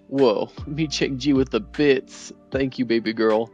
Whoa, me Cheng G with the bits. Thank you, baby girl.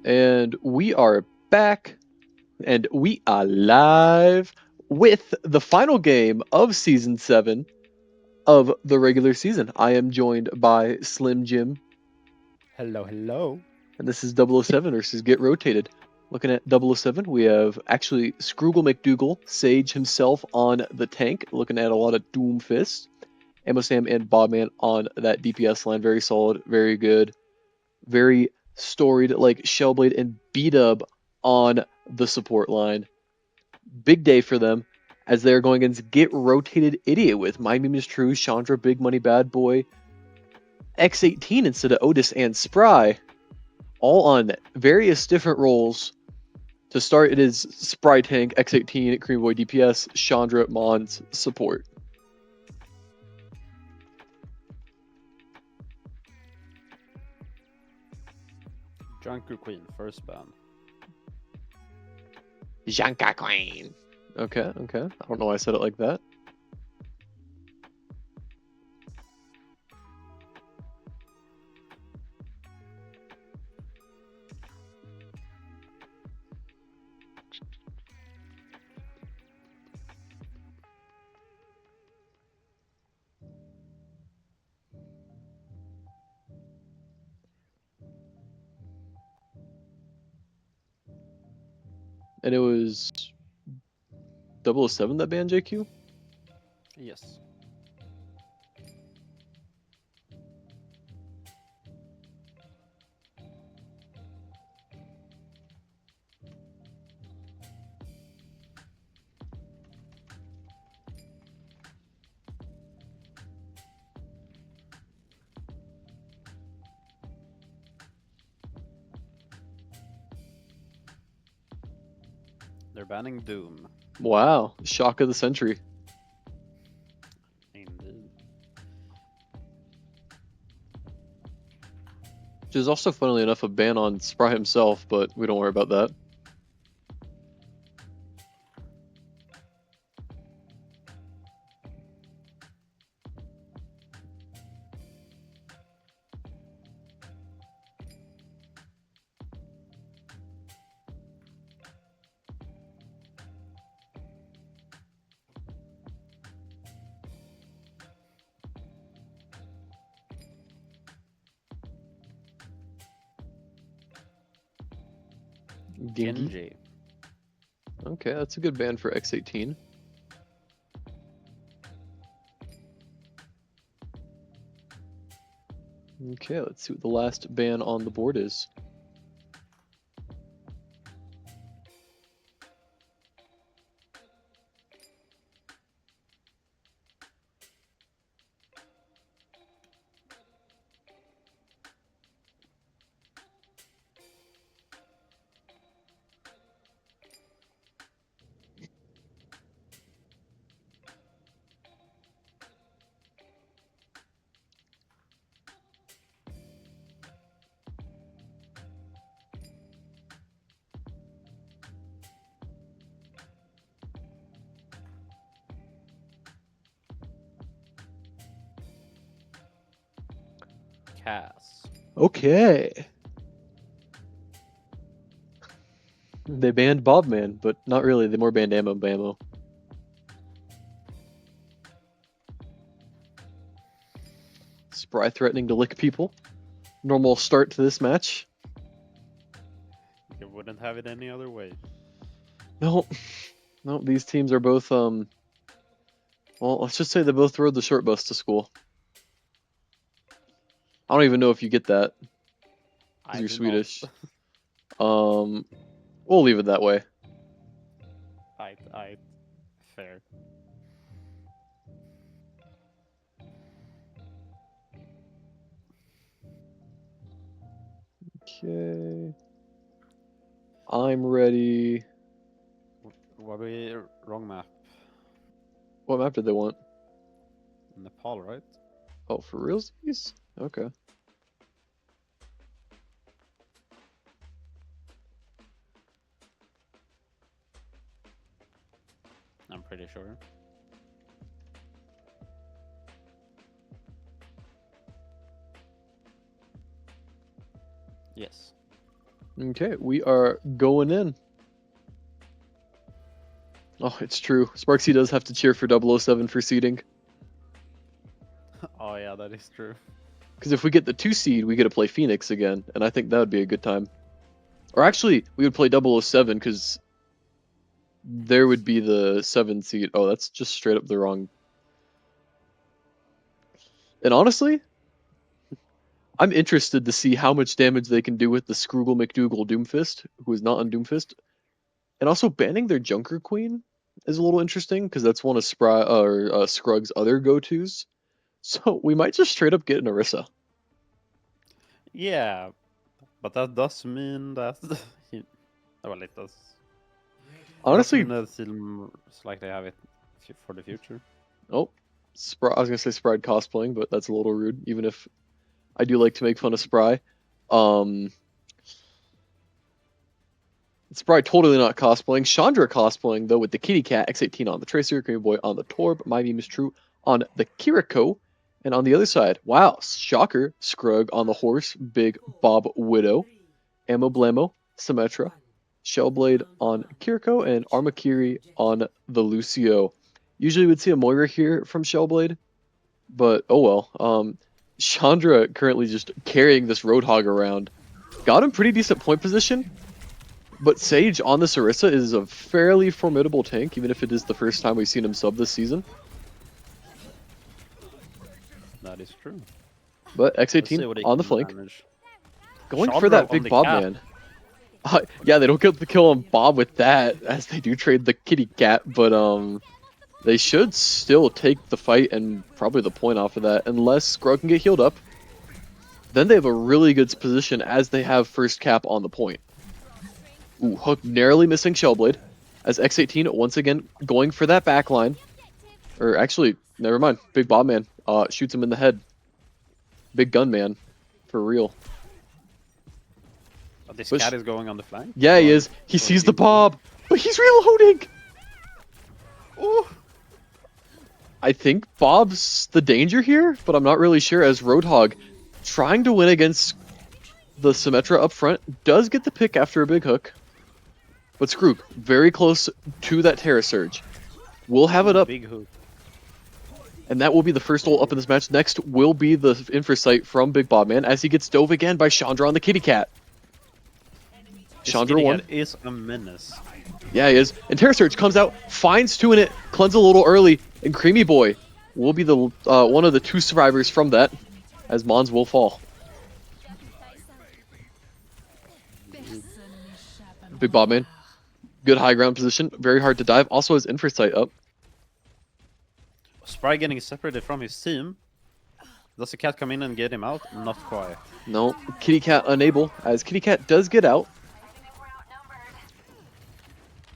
And we are back, and we are live with the final game of Season 7 of the regular season. I am joined by Slim Jim, Hello, hello. and this is 007 versus Get Rotated. Looking at 007, we have actually Scroogle McDougal, Sage himself on the tank, looking at a lot of Doomfist. Ammo Sam and Bobman on that DPS line. Very solid, very good, very storied, like Shellblade and B-Dub on the support line. Big day for them as they're going against Get Rotated Idiot with My Meme is True, Chandra, Big Money Bad Boy, X18 instead of Otis and Spry, all on various different roles. To start, it is Spry Tank, X18, Cream Boy DPS, Chandra, Mons, support. Junker Queen, first ban. Janka Queen. Okay. I don't know why I said it like that. And it was 007 that banned JQ? Yes. They're banning Doom. Wow, shock of the century. Indeed. Which is also, funnily enough, a ban on Spry himself, but we don't worry about that. Genji. Okay, that's a good ban for X18. Okay, let's see what the last ban on the board is. Cass. Okay. They banned Bobman, but not really. They more banned Ammo Bammo. Spry threatening to lick people. Normal start to this match. You wouldn't have it any other way. No, no, these teams are both, well, let's just say they both rode the short bus to school. I don't even know if you get that, because you're Swedish. We'll leave it that way. Fair. Okay. I'm ready. What we wrong map? What map did they want? Nepal, right? Oh, for realsies? Okay. I'm pretty sure. Yes. Okay, we are going in. Oh, it's true. Sparksy does have to cheer for 007 for seeding. Oh yeah, that is true. Because if we get the 2 seed, we get to play Phoenix again, and I think that would be a good time. Or actually, we would play 007 because there would be the 7 seed. Oh, that's just straight up the wrong. And honestly, I'm interested to see how much damage they can do with the Scroogle McDougal Doomfist, who is not on Doomfist. And also banning their Junker Queen is a little interesting because that's one of Scrug's other go-tos. So we might just straight up get an Orisa. Yeah, but that does mean that well, it does. Honestly, It does mean that it seems like they have it for the future. oh, I was gonna say Sprite cosplaying, but that's a little rude. Even if I do like to make fun of Spry. Spry totally not cosplaying. Chandra cosplaying though with the Kitty Cat X18 on the Tracer, Creamy Boy on the Torb, My Beam is True on the Kiriko, and on the other side, wow, shocker, Scrug on the horse, Big Bob Widow, Ammo Blamo, Symmetra, Shellblade on Kiriko, and Armakiri on the Lucio. Usually we'd see a Moira here from Shellblade, but oh well. Chandra currently just carrying this Roadhog around. Got him pretty decent point position, but Sage on this Orisa is a fairly formidable tank, even if it is the first time we've seen him sub this season. That is true. But X18 on the flank. Manage. Going Chandra for that on big the Bob cat. man. Yeah, they don't get the kill on Bob with that, as they do trade the Kitty Cat, but they should still take the fight and probably the point off of that, unless Scrug can get healed up. Then they have a really good position as they have first cap on the point. Ooh, Hook narrowly missing Shellblade. as X18 once again going for that back line. Or actually, never mind. Big Bob Man shoots him in the head. Big gun man, for real. But this But cat is going on the flank. yeah, he is. He sees the Bob, but he's reloading. Oh. I think Bob's the danger here, but I'm not really sure, as Roadhog, trying to win against the Symmetra up front, does get the pick after a big hook. But Skrook, very close to that Terra Surge. We'll have it up, Big hook. and that will be the first ult up in this match. Next will be the Infrasight from Big Bob Man, as he gets dove again by Chandra on the Kitty Cat. Chandra one. Is a menace. Yeah, he is. And Terra Surge comes out, finds two in it, cleanse a little early, and Creamy Boy will be the one of the two survivors from that, as Mons will fall. Big Bob Man, good high ground position, very hard to dive. Also has Infrasight up. Spry getting separated from his team. Does the cat come in and get him out? Not quite. No, Kitty Cat unable, as Kitty Cat does get out.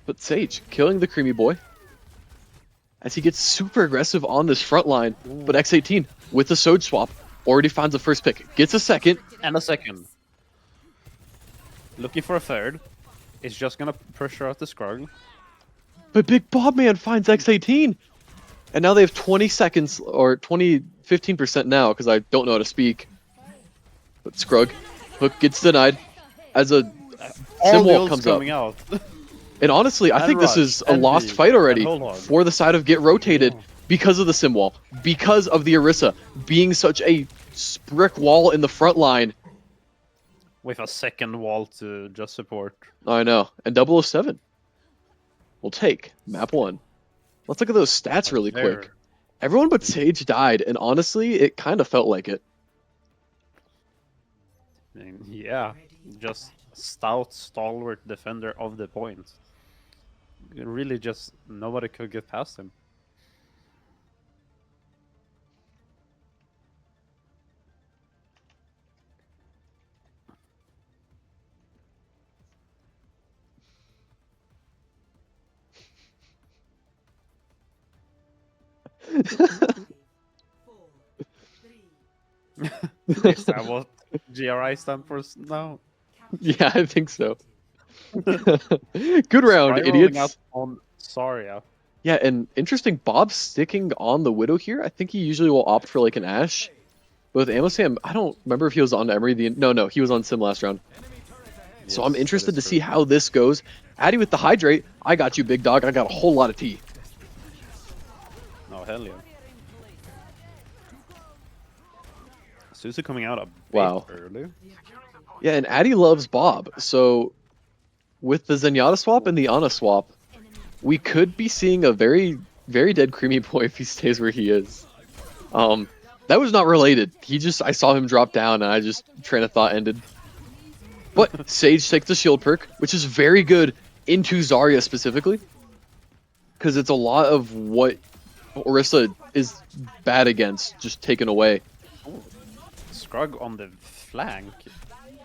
But Sage killing the Creamy Boy as he gets super aggressive on this front line. But X18 with the Soj swap already finds the first pick, gets a second. And a second. Looking for a third. It's just gonna pressure out the Scrog. But Big Bob Man finds X18. And now they have 20 seconds, or 15% now, because I don't know how to speak. But Scrug, hook gets denied as a Simwall comes up. Out. And honestly, I think this is a lost fight already for the side of Get Rotated because of the Simwall, because of the Orisa being such a brick wall in the front line. With a second wall to just support. I know. And 007 will take map 1. Let's look at those stats really quick. Everyone but Sage died, and honestly, it kind of felt like it. Yeah, just stout, stalwart defender of the point. Really just nobody could get past him. Is that what GRI stand for now? Yeah, I think so. Good round, idiots. On Saria. Yeah, and interesting, Bob sticking on the Widow here. I think he usually will opt for like an Ashe. But with Amosam, I don't remember if he was on Emery. No, he was on Sim last round. So I'm interested to see how this goes. Addy with the Hydrate. I got you, big dog. I got a whole lot of tea. Oh, hell yeah. Suzu coming out a bit early. Yeah, and Addy loves Bob. So with the Zenyatta swap and the Ana swap, we could be seeing a very, very dead Creamy Boy if he stays where he is. That was not related. I saw him drop down and I just train of thought ended. But Sage takes the shield perk, which is very good into Zarya specifically. Because it's a lot of what Orisa is bad against, just taken away. Scrug on the flank.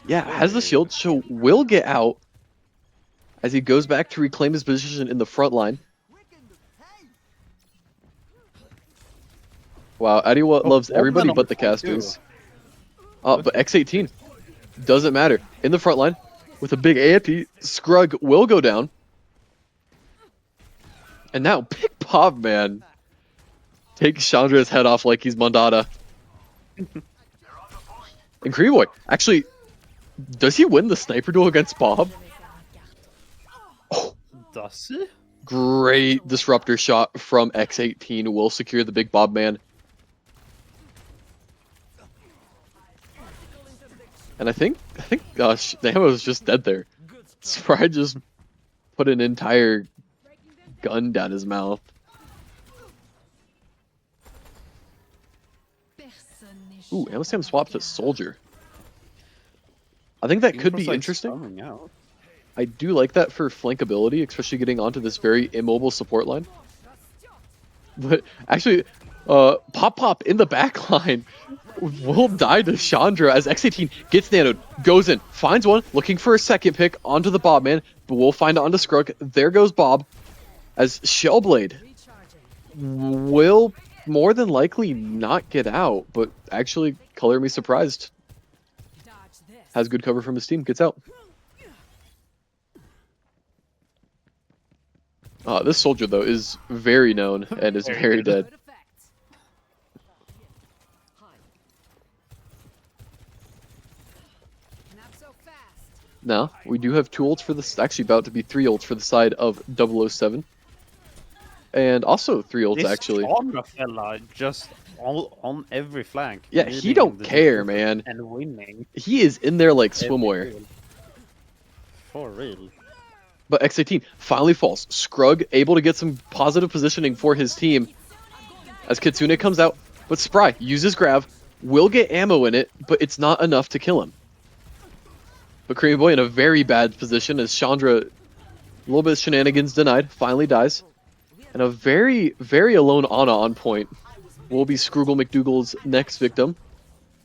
Yeah, has the shield, so will get out as he goes back to reclaim his position in the front line. Wow, Addy loves everybody but the casters. But X18 doesn't matter. In the front line, with a big AFP, Scrug will go down. And now, Big Bob Man takes Chandra's head off like he's Mondada. And Creamy Boy, actually, does he win the sniper duel against Bob? Oh, does he? Great disruptor shot from X18 will secure the Big Bob Man. And I think gosh, Namo was just dead there. Spry just put an entire gun down his mouth. Ooh, Amosam swapped to Soldier. I think that could be interesting. I do like that for flankability, especially getting onto this very immobile support line. But actually, Pop in the back line will die to Chandra as X18 gets nanoed, goes in, finds one, looking for a second pick onto the Bobman, but we'll find it onto Scrugg. There goes Bob as Shellblade will more than likely not get out, but actually, color me surprised. Has good cover from his team, gets out. This soldier, though, is very known and is very dead. Now, we do have 2 ults for this, actually about to be 3 ults for the side of 007. And also 3 ults, actually. This fella just on every flank. Yeah, he don't care, man. And winning. He is in there like swimwear. For real. But X18 finally falls. Scrugg able to get some positive positioning for his team as Kitsune comes out. But Spry uses Grav, will get ammo in it, but it's not enough to kill him. But Creamy Boy in a very bad position as Chandra, a little bit of shenanigans denied, finally dies. And a very, very alone Ana on point will be Scroogle McDougal's next victim.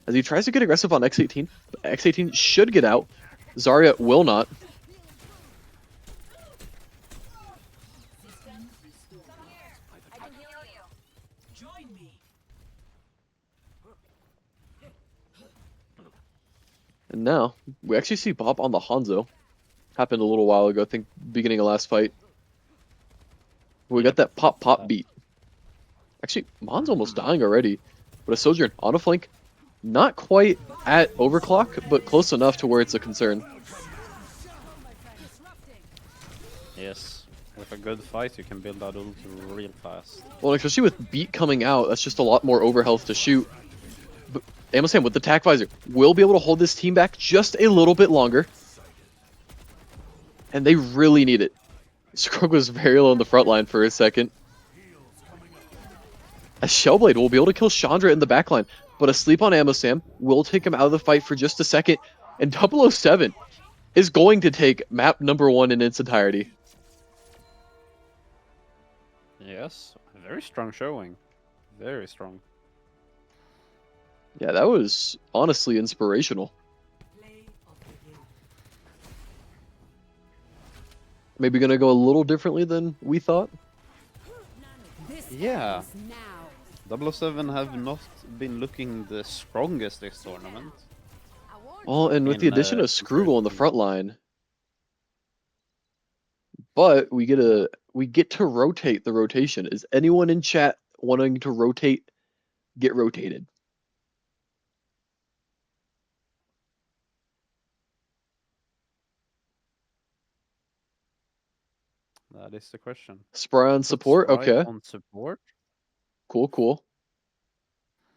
As he tries to get aggressive on X18, but X18 should get out. Zarya will not. And now, we actually see Bob on the Hanzo. Happened a little while ago, I think beginning of last fight. We got that pop beat. Actually, Mon's almost dying already. But a Sojourn on a flank. Not quite at overclock, but close enough to where it's a concern. Yes. With a good fight, you can build that ult real fast. Well, especially with beat coming out, that's just a lot more overhealth to shoot. But Amosam with the tac visor will be able to hold this team back just a little bit longer. And they really need it. Scrugg was very low on the front line for a second. A Shellblade will be able to kill Chandra in the backline, but asleep on Amosam will take him out of the fight for just a second. And 007 is going to take map number 1 in its entirety. Yes, very strong showing. Very strong. Yeah, that was honestly inspirational. Maybe gonna go a little differently than we thought. Yeah. 007 have not been looking the strongest this tournament. Oh, and with the addition of Scroogle on the front line. But we get to rotate the rotation. Is anyone in chat wanting to rotate? Get rotated. That is the question. Spry on support? Spry okay. on support? Cool, cool.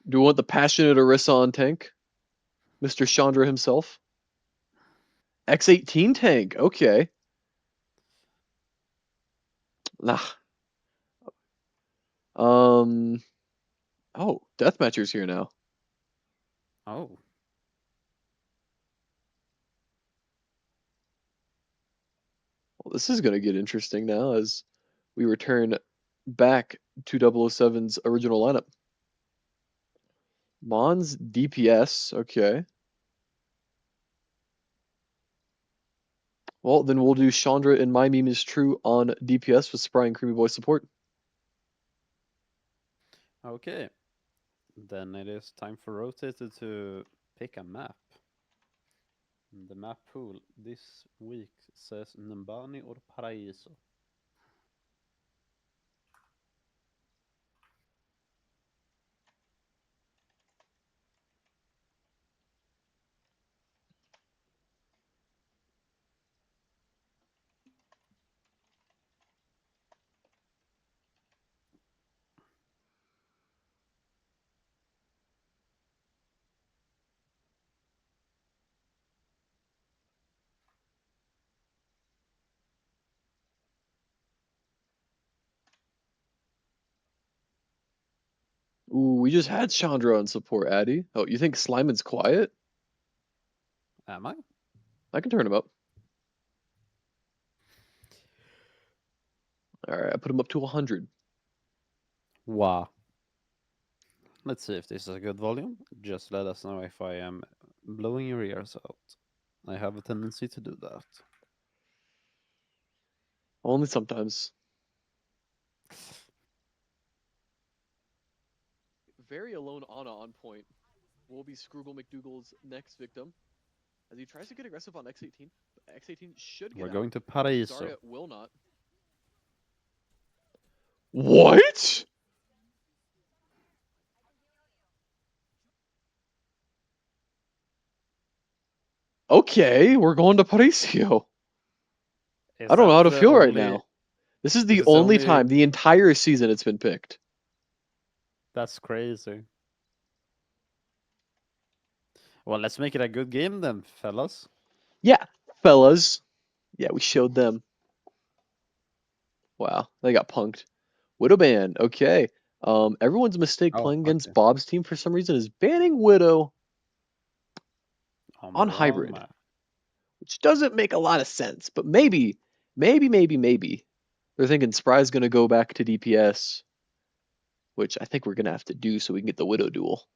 Do we want the passionate Orisa on tank? Mr. Chandra himself? X18 tank, okay. Nah. Oh, Deathmatcher's here now. Oh. Well, this is going to get interesting now as we return back to 007's original lineup. Mon's DPS, okay. Well, then we'll do Chandra and My Meme is True on DPS with Spry and Creamy Boy support. Okay. Then it is time for Rotated to pick a map. The map pool this week says Nambani or Paraíso. Ooh, we just had Chandra on support, Addy. Oh, you think Slimon's quiet? Am I? I can turn him up. Alright, I put him up to 100. Wow. Let's see if this is a good volume. Just let us know if I am blowing your ears out. I have a tendency to do that. Only sometimes. Very alone Anna on point will be Scroogle McDougal's next victim as he tries to get aggressive on X18. But X18 should We're get out. going to Paraiso. Zarya will not. What? Okay, we're going to Parisio. Is I don't know that how to the feel right only? now. This is Is the this the only only? time, the entire season, it's been picked. That's crazy. Well, let's make it a good game then, fellas. Yeah, fellas. Yeah, we showed them. Wow, they got punked. Widow ban. Okay. Everyone's mistake Oh, playing against okay. Bob's team for some reason is banning Widow On on the wrong hybrid, map. which doesn't make a lot of sense. But maybe they're thinking Spry's gonna go back to DPS, which I think we're gonna have to do so we can get the Widow duel.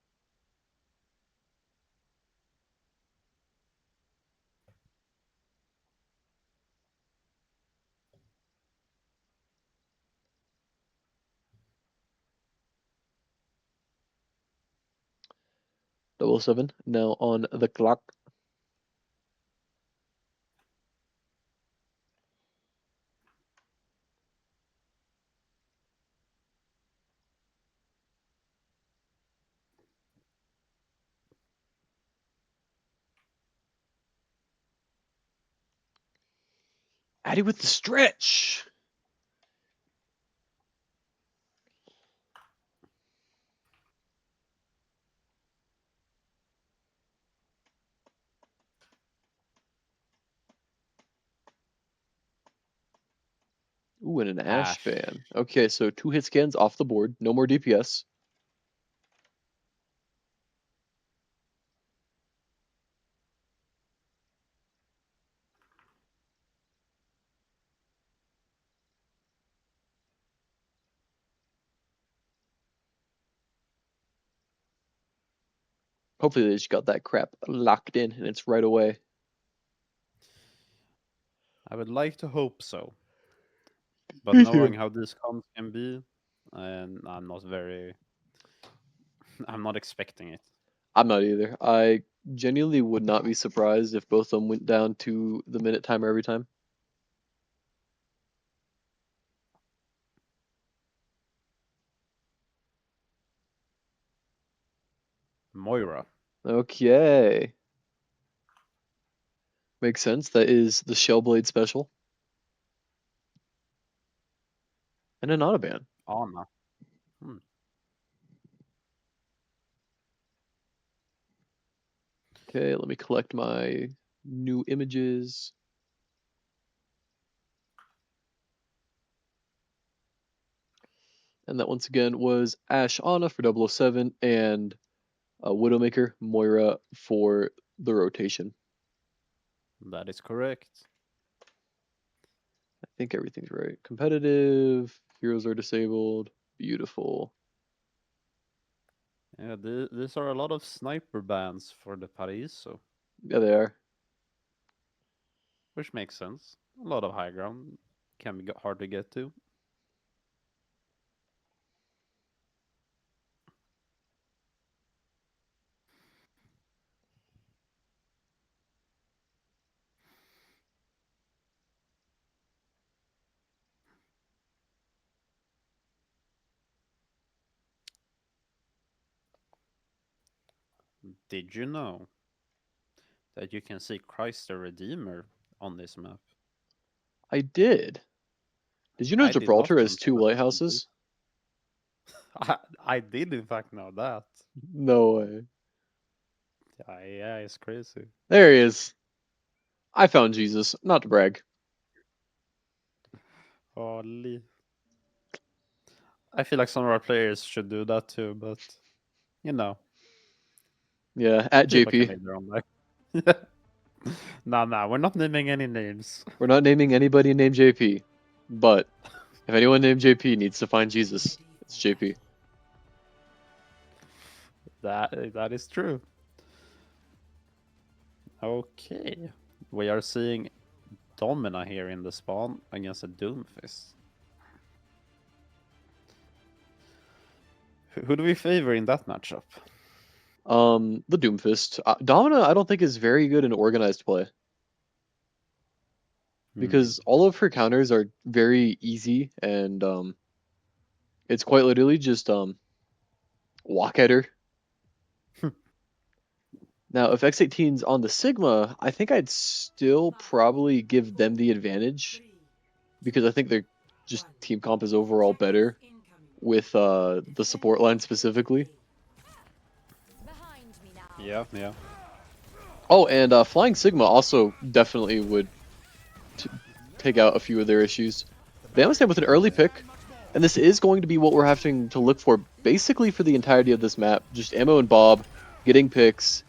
007 now on the clock. Addy with the stretch. Ooh, and an Ash Ash. ban. Okay, so 2 hit scans off the board. No more DPS. Hopefully they just got that crap locked in and it's right away. I would like to hope so, but knowing how these comps can be, and I'm not very. I'm not expecting it. I'm not either. I genuinely would not be surprised if both of them went down to the minute timer every time. Moira. Okay. Makes sense. That is the Shellblade special. And an Autoban. Anna. Hmm. Okay, let me collect my new images. And that once again was Ash Anna for 007 and Widowmaker Moira for the rotation. That is correct. I think everything's right. Competitive, heroes are disabled. Beautiful. Yeah, these are a lot of sniper bans for the Paraiso, Yeah, they are. which makes sense. A lot of high ground can be hard to get to. Did you know that you can see Christ the Redeemer on this map? I did. Did you know I did not Gibraltar has until 2 I looked into it. lighthouses? I did in fact know that. No way. Yeah, it's crazy. There he is. I found Jesus, not to brag. Holy. I feel like some of our players should do that too, but you know, Yeah, at people can JP. make their own life. Nah, we're not naming any names. We're not naming anybody named JP, but if anyone named JP needs to find Jesus, it's JP. That is true. Okay, we are seeing Domina here in the spawn against a Doomfist. Who do we favor in that matchup? The Doomfist. Domina, I don't think is very good in organized play because all of her counters are very easy and it's quite literally just walk at her. Now, if X18's on the Sigma, I think I'd still probably give them the advantage because I think their just team comp is overall better with the support line specifically. Yeah, yeah. Oh, and Flying Sigma also definitely would take out a few of their issues. They understand with an early pick, and this is going to be what we're having to look for basically for the entirety of this map. Just Ammo and Bob getting picks.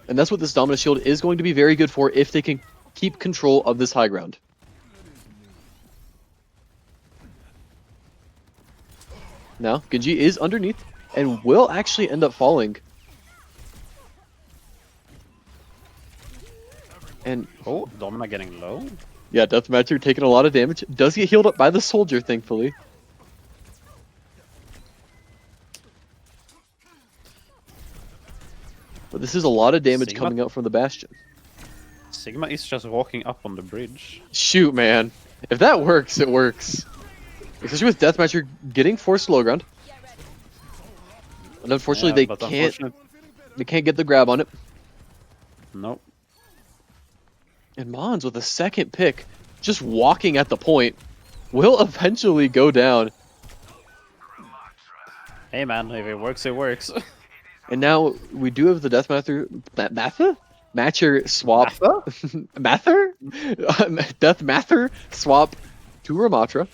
And that's what this Dominant Shield is going to be very good for if they can keep control of this high ground. Now, Genji is underneath and will actually end up falling. And oh, Domina getting low. Yeah, Deathmatcher taking a lot of damage. Does get healed up by the soldier, thankfully. But this is a lot of damage Sigma? coming out from the Bastion. Sigma is just walking up on the bridge. Shoot, man. If that works, it works. Especially with Deathmatcher getting forced low ground. And unfortunately, they can't get the grab on it. Nope. And Mons with a second pick, just walking at the point, will eventually go down. Hey man, if it works, it works. And now we do have the Matcher swap. Mather? Death Mather swap to Ramatra.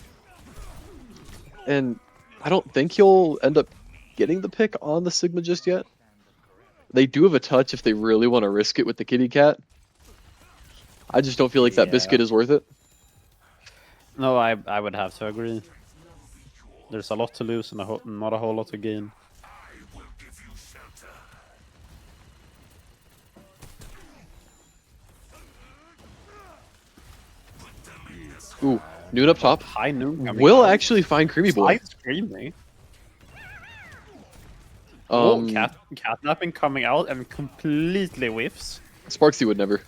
And I don't think he'll end up getting the pick on the Sigma just yet. They do have a touch if they really want to risk it with the kitty cat. I just don't feel like that biscuit is worth it. No, I would have to agree. There's a lot to lose and not a whole lot to gain. Ooh, Noon up top. High Noon will actually find Creamy Boy. Screaming. Catnapping coming out and completely whiffs. Sparksy would never.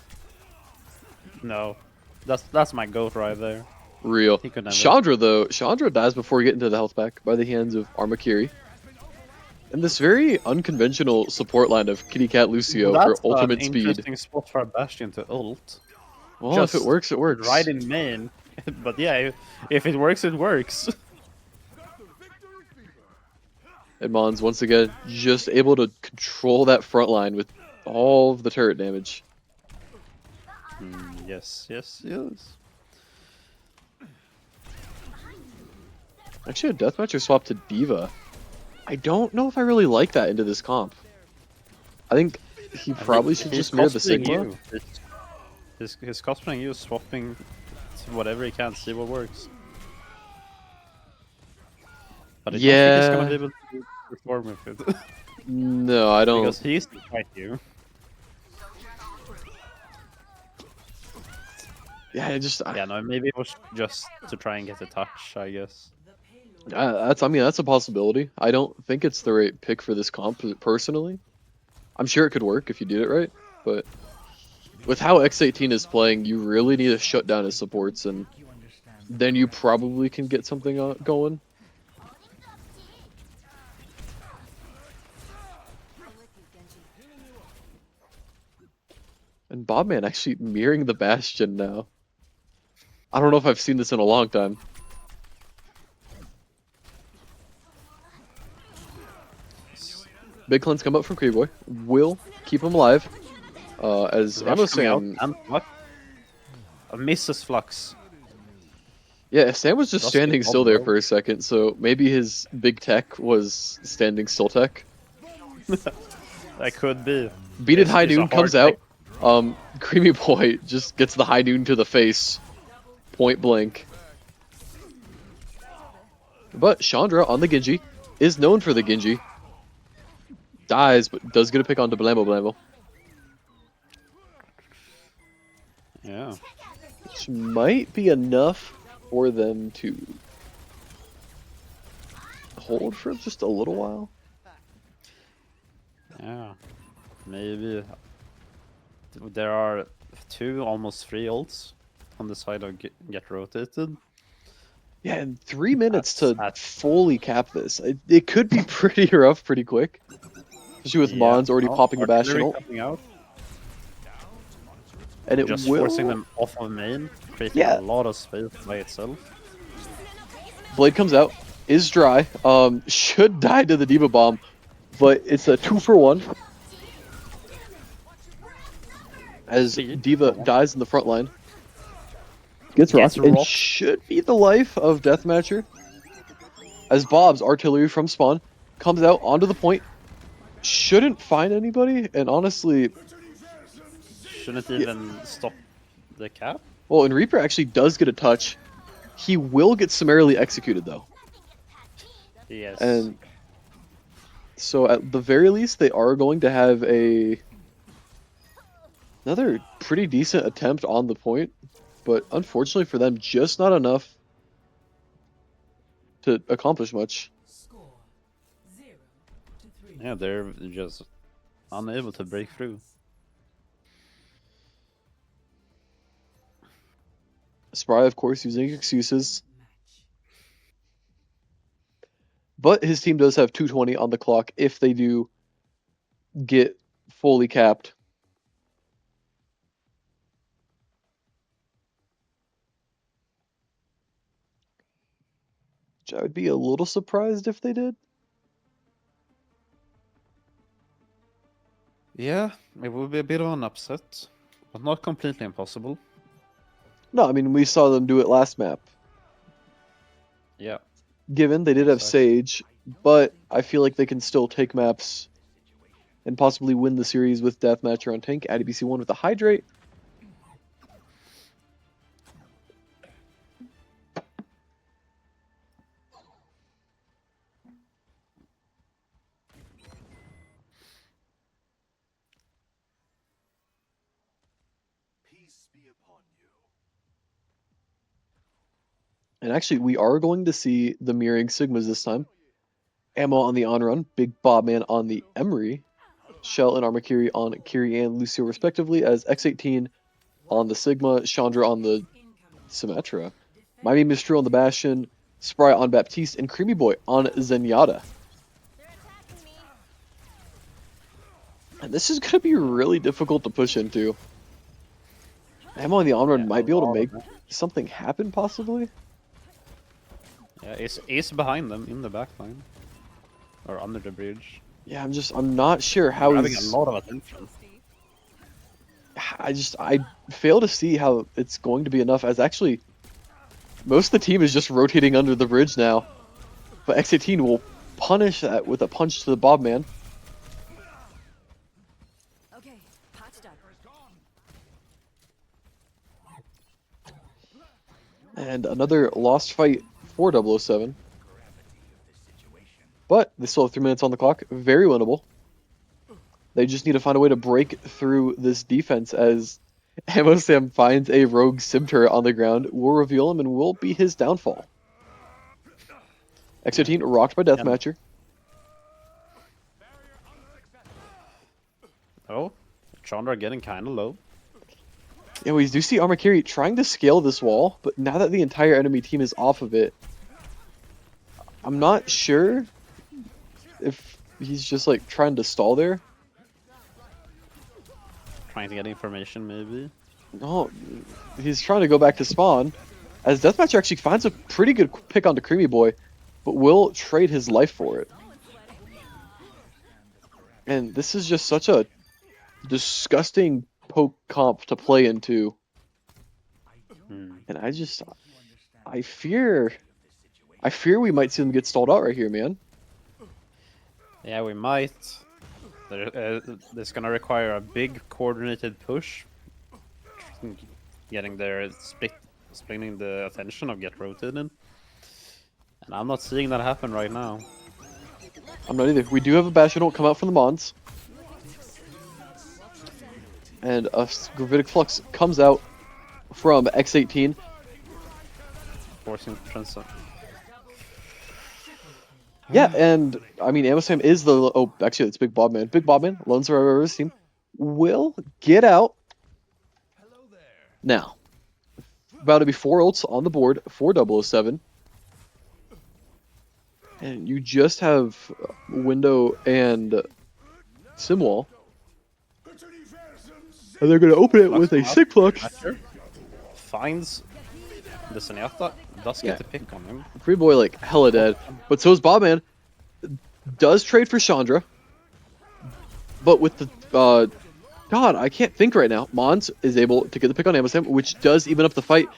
No, that's my goat right there. Real. Chandra though, Chandra dies before getting to the health pack by the hands of Armakiri. And this very unconventional support line of Kitty Cat Lucio for ultimate speed. That's an interesting spot for a Bastion to ult. Well, just if it works, it works. Right in main. But yeah, if it works, it works. And Mons, once again, just able to control that front line with all of the turret damage. Yes. Actually, a Deathmatcher swap to D.Va. I don't know if I really like that into this comp. I think he probably should just mirror the Sigma. He's cosplaying you, swapping to whatever he can, see what works. But I don't think he's gonna be able to perform with it. No, I don't. Because he's to fight you. Yeah, no, maybe it was just to try and get a touch, I guess. That's a possibility. I don't think it's the right pick for this comp personally. I'm sure it could work if you did it right, but with how X18 is playing, you really need to shut down his supports, and then you probably can get something going. And Bobman actually mirroring the Bastion now. I don't know if I've seen this in a long time. Big cleanse come up from Creeboy. Will keep him alive. As Ammo Sam... Misses Flux. Yeah, Sam was just standing still there for a second, so maybe his big tech was standing still tech. That could be. Beated High Noon comes out. Creamy Boy just gets the High Noon to the face. Point blank. But Chandra on the Genji is known for the Genji. dies, but does get a pick onto Blambo Blambo. Yeah. Which might be enough for them to hold for just a little while. Yeah. Maybe there are 2, almost 3 ults on the side of get rotated. Yeah, in 3 minutes That's to fully cap this. It could be pretty rough pretty quick. Especially with Mons already popping the Bastion artillery ult. coming out. And it Just will... forcing them off of main, creating Yeah. a lot of space by itself. Blade comes out, is dry, should die to the Diva Bomb, but it's a 2-for-1. As Diva dies in the front line. Gets rocked, and should be the life of Deathmatcher. As Bob's artillery from spawn comes out onto the point. Shouldn't find anybody, and honestly... Shouldn't even stop the cap? Well, and Reaper actually does get a touch. He will get summarily executed, though. Yes. And so at the very least, they are going to have another pretty decent attempt on the point. But unfortunately for them, just not enough to accomplish much. Yeah, they're just unable to break through. Spry, of course, using excuses. But his team does have 220 on the clock if they do get fully capped. Which I would be a little surprised if they did. Yeah, it would be a bit of an upset, but not completely impossible. No, I mean, we saw them do it last map. Yeah. Given they did have Sage, but I feel like they can still take maps and possibly win the series with Deathmatcher on tank. ADBC 1 with the Hydrate. And actually, we are going to see the mirroring Sigmas this time. Ammo on the on-run, Big Bobman on the Emery, Shell and Armakiri on Kiri and Lucio respectively, as X18 on the Sigma, Chandra on the Symmetra, Miami Mistral on the Bastion, Spry on Baptiste, and Creamy Boy on Zenyatta. And this is going to be really difficult to push into. Ammo on the on-run might be able to make something happen, possibly. Yeah, it's behind them in the back line. Or under the bridge. Yeah, I'm not sure how he's having a lot of attention. I fail to see how it's going to be enough, as actually most of the team is just rotating under the bridge now. But X18 will punish that with a punch to the Bobman. Okay, patched up. And another lost fight for 007. But they still have 3 minutes on the clock. Very winnable. They just need to find a way to break through this defense, as Ammo Sam finds a rogue sim turret on the ground, will reveal him, and will be his downfall. X18 rocked by Deathmatcher. Oh, Chandra getting kind of low. Yeah, we do see Armakiri trying to scale this wall, but now that the entire enemy team is off of it, I'm not sure if he's just like trying to stall there. Trying to get information, maybe. No, he's trying to go back to spawn, as Deathmatcher actually finds a pretty good pick onto Creamy Boy, but will trade his life for it. And this is just such a disgusting poke comp to play into. And I fear we might see them get stalled out right here, man. Yeah, we might. It's gonna require a big coordinated push. Getting there, splitting the attention of get rotated. And I'm not seeing that happen right now. I'm not either. We do have a Bastion ult come out from the Mons. And a Gravitic Flux comes out from X18. Forcing transition. Yeah, and I mean, Amosam is the... Oh, actually, it's Big Bob Man. Big Bob Man, lone survivor of his team, will get out. Now, about to be 4 ults on the board for 007. And you just have Window and Simwall. And they're going to open it with a Sick Pluck. Finds the Zenyatta, does get the pick on him. Free Boy, like, hella dead. But so is Bobman. Does trade for Chandra. But with the... God, I can't think right now. Mons is able to get the pick on Amosam, which does even up the fight.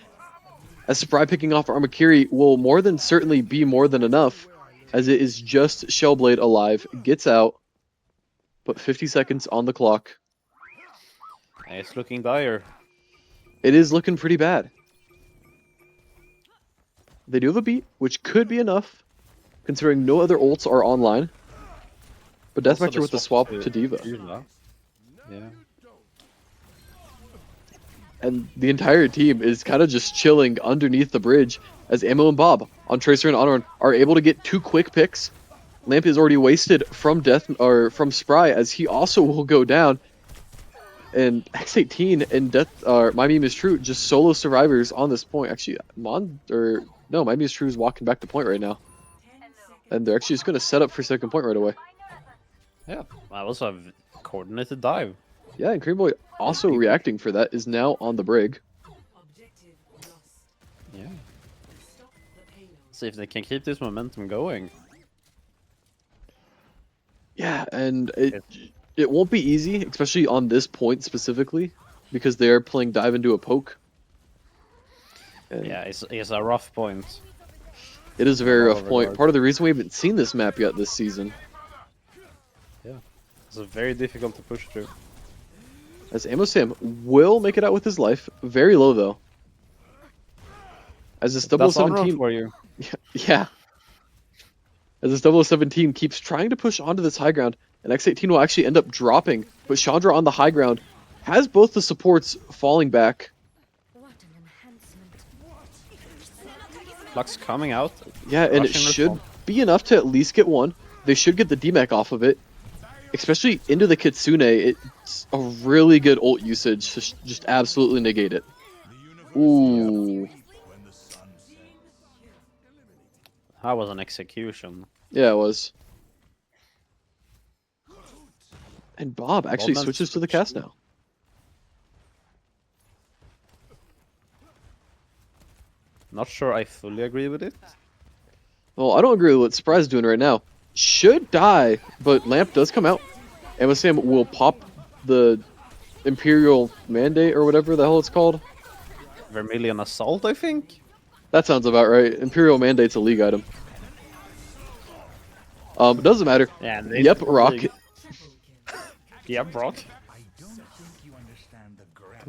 As Spry picking off Armakiri will more than certainly be more than enough, as it is just Shellblade alive. Gets out, but 50 seconds on the clock. It's looking dire. It is looking pretty bad. They do have a beat, which could be enough, considering no other ults are online. But Also, Deathmatcher with the swap to Diva. Yeah. And the entire team is kind of just chilling underneath the bridge as Ammo and Bob on Tracer and Honoran are able to get 2 quick picks. Lamp is already wasted from from Spry as he also will go down. And X18 and My Meme is True, just solo survivors on this point. Actually, My Meme is True is walking back to point right now. And they're actually just going to set up for second point right away. Yeah, that was a coordinated dive. Yeah, and Cream Boy also reacting for that is now on the brig. Yeah. See if they can keep this momentum going. Yeah, and it won't be easy, especially on this point specifically, because they are playing dive into a poke. And yeah, it's a rough point. it is a very rough point. Part of the reason we haven't seen this map yet this season. Yeah, it's very difficult to push through. As Amosam will make it out with his life, very low though. As this 007 team, for you. yeah. As this 007 team keeps trying to push onto this high ground, and X18 will actually end up dropping, but Chandra on the high ground has both the supports falling back. What an enhancement. Flux coming out. Yeah, and it should be enough to at least get one. They should get the DMAC off of it. Especially into the Kitsune, it's a really good ult usage to just absolutely negate it. Ooh. That was an execution. Yeah, it was. And Bob actually switches to the cast now. Not sure I fully agree with it. Well, I don't agree with what Spry's doing right now. Should die, but Lamp does come out. Amosam will pop the Imperial Mandate or whatever the hell it's called. Vermilion Assault, I think? That sounds about right. Imperial Mandate's a league item. It doesn't matter. Yeah, yep, Rock. Yep, Rock.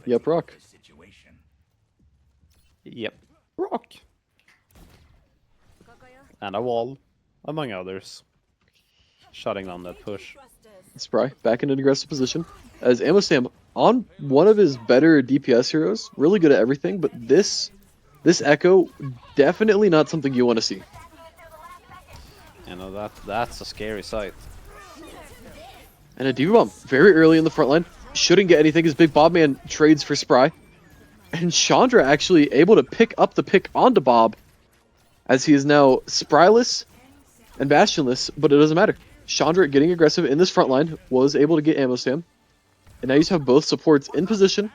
Yep, Rock. Yep, Rock. And a wall, among others. Shutting down that push. Spry back in an aggressive position as Amosam on one of his better DPS heroes, really good at everything, but this Echo definitely not something you want to see. You know, that's a scary sight. And a Diva Bomb very early in the front line, shouldn't get anything as Big Bobman trades for Spry. And Chandra actually able to pick up the pick onto Bob as he is now Spryless and Bastionless, but it doesn't matter. Chandra getting aggressive in this front line was able to get Amosam. And now you have both supports in position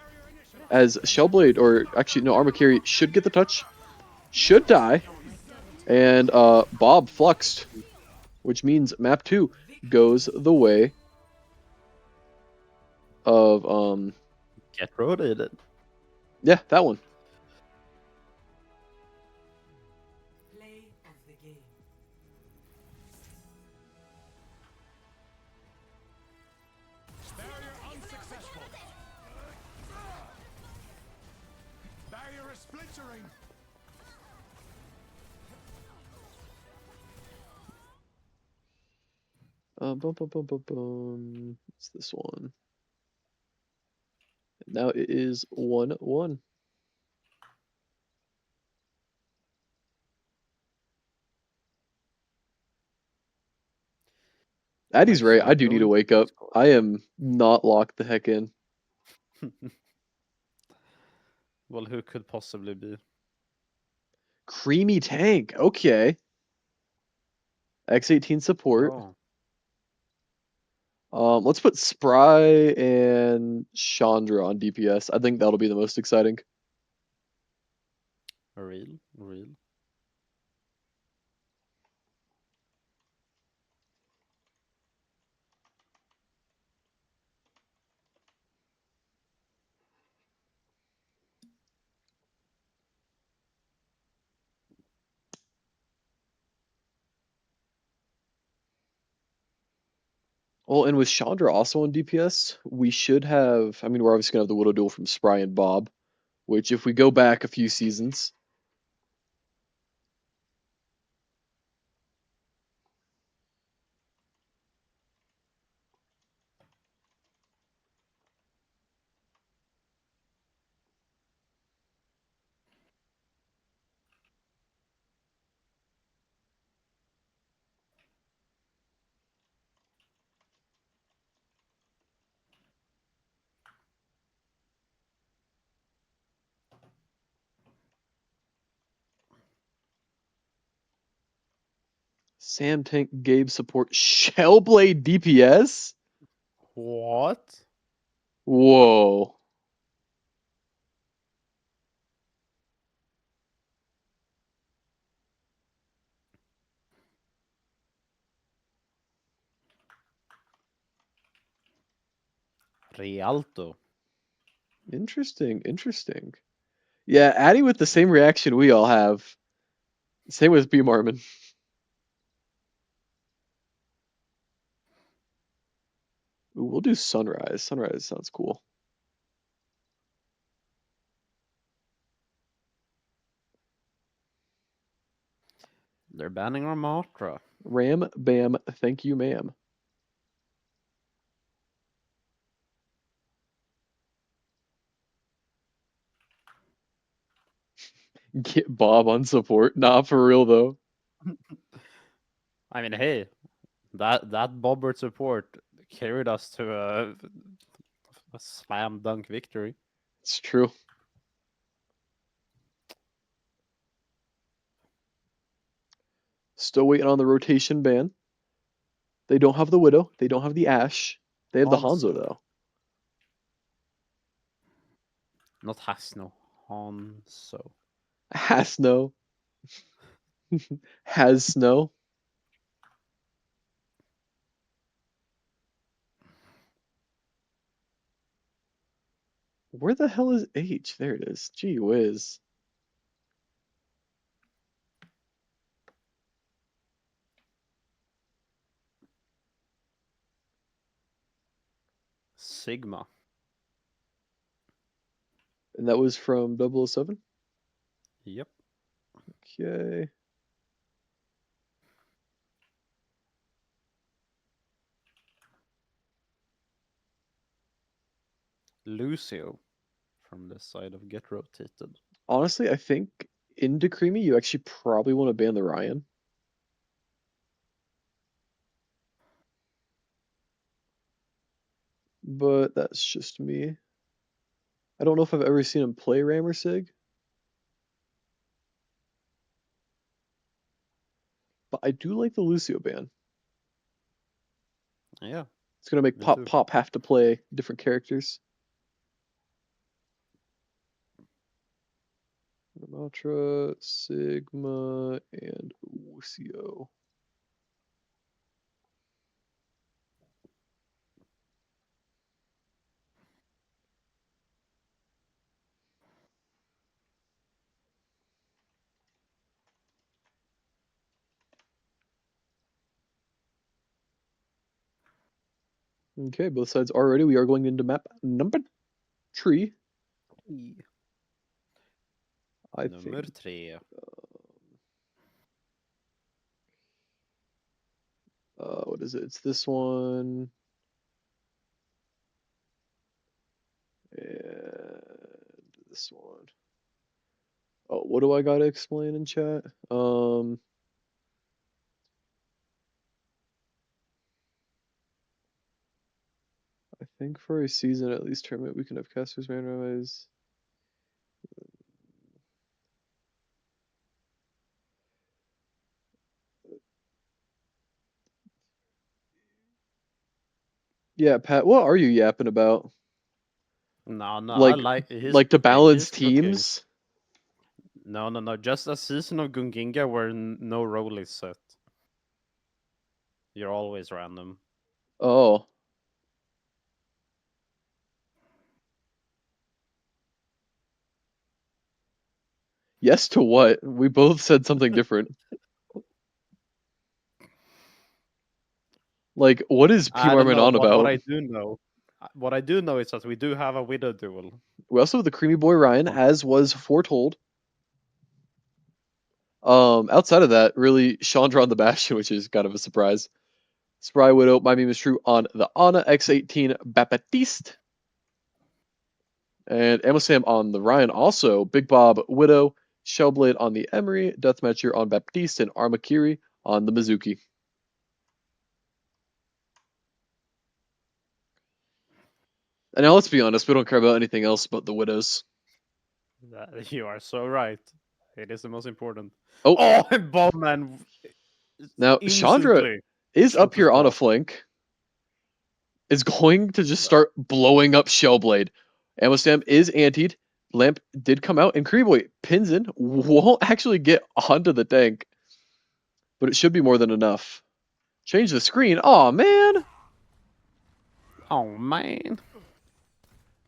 as Shellblade, or actually no, Armakiri should get the touch, should die, and Bob fluxed, which means map 2 goes the way of Get rotated. yeah, that one. Play of the game. Barrier unsuccessful. Barrier is splintering. Bum, bum, bum, bum, bum. It's this one. Now it is 1-1. Addie's right. I Actually, do need to going wake through up. the score. I am not locked the heck in. Well, who could possibly be? Creamy tank. Okay. X18 support. Oh, Let's put Spry and Chandra on DPS. I think that'll be the most exciting. real. Well, and with Chandra also on DPS, we should have. I mean, we're obviously gonna have the Widow Duel from Spry and Bob, which if we go back a few seasons, Sam Tank, Gabe support, Shellblade DPS. What? Whoa. Rialto. Interesting. Yeah, Addie with the same reaction we all have. Same with B Marmon. Ooh, we'll do Sunrise. Sunrise sounds cool. They're banning Ramatra. Ram, bam, thank you, ma'am. Get Bob on support. Nah, for real though. I mean, hey, that Bobbert support carried us to a slam dunk victory. It's true. Still waiting on the rotation ban. They don't have the Widow. They don't have the Ash. They have the Hanzo Hanzo. though. Not Hasno. Hanzo. Has snow. Has snow. Where the hell is H? There it is. Gee whiz. Sigma. And that was from 007? Yep. Okay. Lucio from the side of Get Rotated. Honestly, I think into Creamy, you actually probably want to ban the Ryan. But that's just me. I don't know if I've ever seen him play Ram or Sig. But I do like the Lucio ban. Yeah, It's gonna make me Pop too. Pop have to play different characters. Ramatra, Sigma, and Lucio. Okay, both sides are ready. We are going into map number 3. I Nummer think 3. What is it? It's this one. And this one. Oh, what do I gotta explain in chat? I think for a season, at least tournament, we can have casters randomized. Yeah, Pat, what are you yapping about? No, I Like, like his like to cooking. balance He's cooking. teams? No. Just a season of Gunginga where no role is set. You're always random. Oh. Yes to what? We both said something different. Like, what is I don't PRman know on what about? I do know. What I do know is that we do have a widow duel. We also have the Creamy Boy Ryan, as was foretold. Outside of that, really, Chandra on the Bastion, which is kind of a surprise. Spry Widow, My Meme is True on the Ana X18 Baptiste. And Amosam on the Ryan also. Big Bob Widow, Shellblade on the Emery, Deathmatcher on Baptiste, and Armakiri on the Mizuki. And now let's be honest, we don't care about anything else but the Widows. You are so right. It is the most important. Oh, Oh, Bowman. now Chandra is up here on a flank. Is going to just start blowing up Shellblade. Amosam is antied. Lamp did come out, and Creeboy pins in. Won't actually get onto the tank, but it should be more than enough. Change the screen. Oh man. Oh man.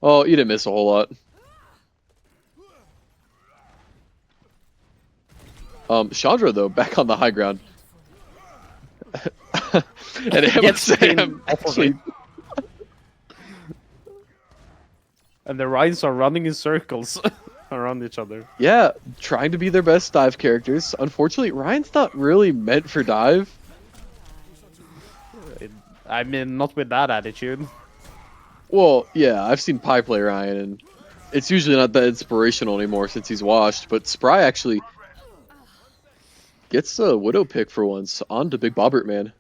Oh, you didn't miss a whole lot. Chandra though, back on the high ground. And Amosam actually. And the Ryans are running in circles around each other. Yeah, trying to be their best dive characters. Unfortunately, Ryan's not really meant for dive. I mean, not with that attitude. Well, yeah, I've seen Pi play Ryan, and it's usually not that inspirational anymore since he's washed. But Spry actually gets a Widow pick for once onto Big Bobbert, man.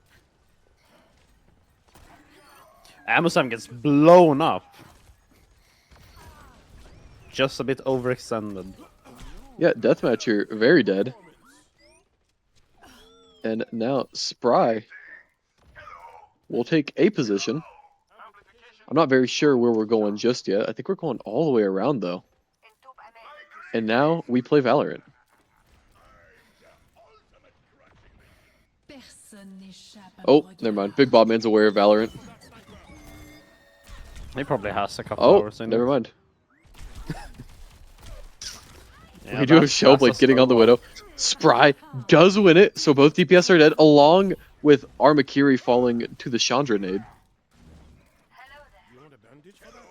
Amosam gets blown up. Just a bit overextended. Yeah, Deathmatcher, very dead. And now Spry will take a position. I'm not very sure where we're going just yet. I think we're going all the way around, though. And now we play Valorant. Oh, never mind. Big Bob Man's aware of Valorant. He probably has a couple Oh, hours in never it. mind. Yeah, We do have Shellblade getting on the Widow. Spry does win it, so both DPS are dead, along with Armakiri falling to the Chandra nade. You want a bandage for that?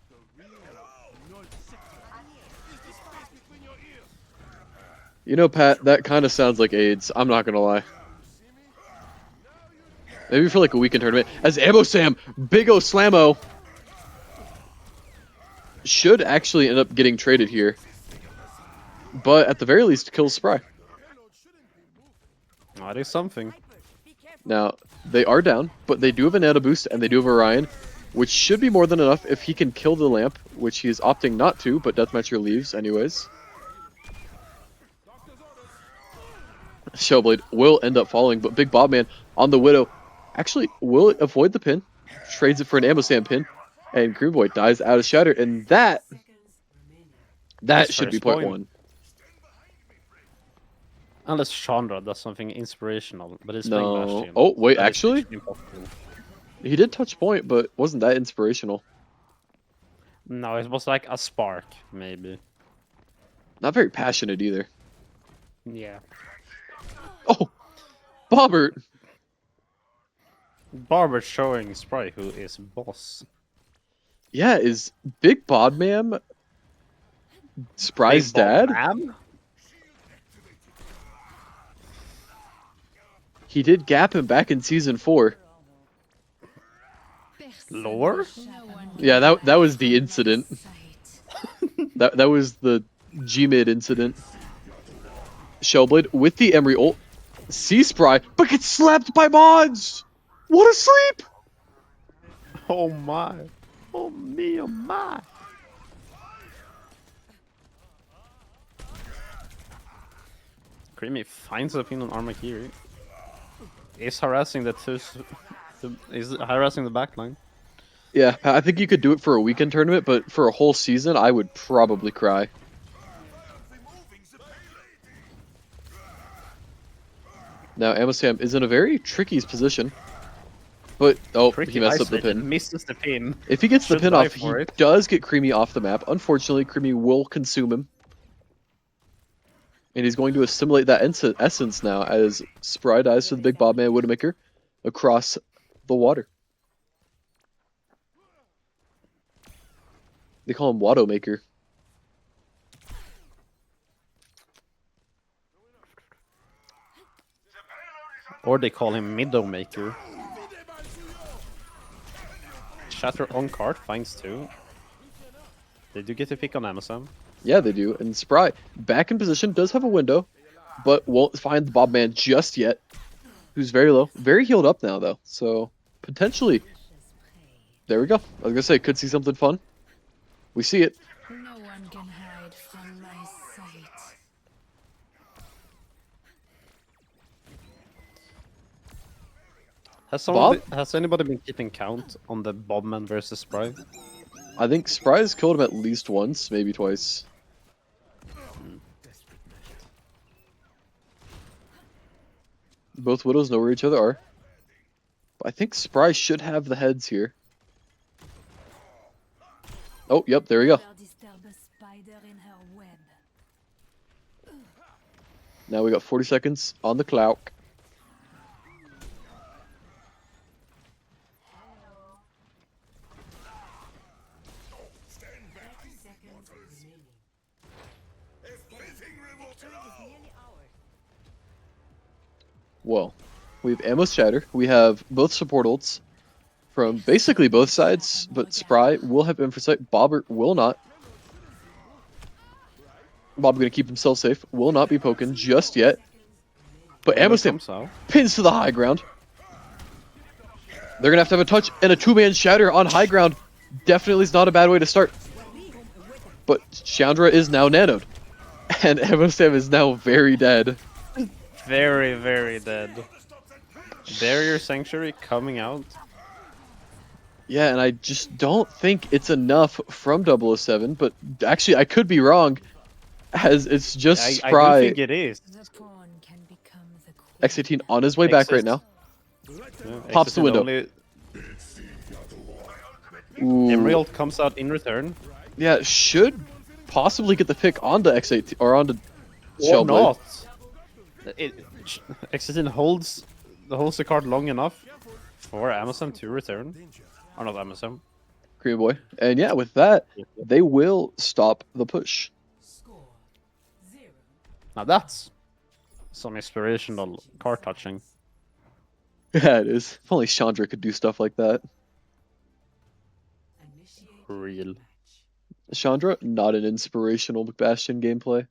The real null sector is the space between your ears. You know, Pat, that kind of sounds like AIDS. I'm not gonna lie. Maybe for like a weekend tournament. As Amosam, Big O Slammo should actually end up getting traded here. But at the very least, kills Spry. That is something. Now, they are down, but they do have a nano boost and they do have Orion, which should be more than enough if he can kill the lamp, which he is opting not to, but Deathmatcher leaves anyways. Shellblade will end up falling, but Big Bob Man on the Widow actually will avoid the pin, trades it for an Amosam pin, and Greenboy dies out of Shatter, and that His should be first point point. one. Unless Chandra does something inspirational, but it's No. playing Bastion. Oh, wait, That is actually? actually impossible. He did touch point, but wasn't that inspirational. No, it was like a spark, maybe. Not very passionate either. Yeah. Oh, Bobbert! Barber showing Spry who is boss. Yeah, is Big Bodman Spry's Big Bob dad? Ram? He did gap him back in season 4. Lore? Yeah, that was the incident. That was the G-mid incident. Shellblade with the Emery ult. Sea Spry, but gets slapped by mods! What a sleep! Oh my. Oh me, oh my. Creamy finds a pin on Armakiri. Is harassing the is harassing the backline. Yeah, I think you could do it for a weekend tournament, but for a whole season, I would probably cry. Now, Amosam is in a very tricky position. But, oh, Tricky he messed up the isolated, pin. misses the pin. If he gets the Should pin die off, he for it. does get Creamy off the map. Unfortunately, Creamy will consume him. And he's going to assimilate that essence now as Spry dies to the big Bobman Widowmaker across the water. They call him Wadowmaker. Or they call him Midowmaker. Shatter on cart finds 2. They do get a pick on Amazon. Yeah, they do. And Spry, back in position, does have a window, but won't find the Bobman just yet. Who's very low. Very healed up now, though. So, potentially, there we go. I was going to say, could see something fun. We see it. No one can hide from my sight. Has anybody been keeping count on the Bobman versus Spry? I think Spry has killed him at least once, maybe twice. Both Widows know where each other are. But I think Spry should have the heads here. Oh, yep, there we go. Now we got 40 seconds on the clock. Well, we have Ammo's Shatter. We have both support ults from basically both sides, but Spry will have Infocyte. Bobbert will not. Bob going to keep himself safe. Will not be poking just yet. But Amosam pins to the high ground. They're going to have a touch and a 2-man Shatter on high ground. Definitely is not a bad way to start. But Chandra is now nanoed. And Amosam is now very dead. Very, very dead. Barrier Sanctuary coming out. Yeah, and I just don't think it's enough from 007, but actually I could be wrong, as it's just Spry. I do think it is. X18 on his way back right now. Yeah, Pops the window. Emerald comes out in return. Yeah, should possibly get the pick onto X18 or onto Or Shellblade. not. X18 holds the card long enough for Amazon to return. Or not Amazon. Creamy boy. And yeah, with that, they will stop the push. Now that's some inspirational card touching. Yeah, it is. If only Chandra could do stuff like that. Real. Chandra, not an inspirational Bastion gameplay.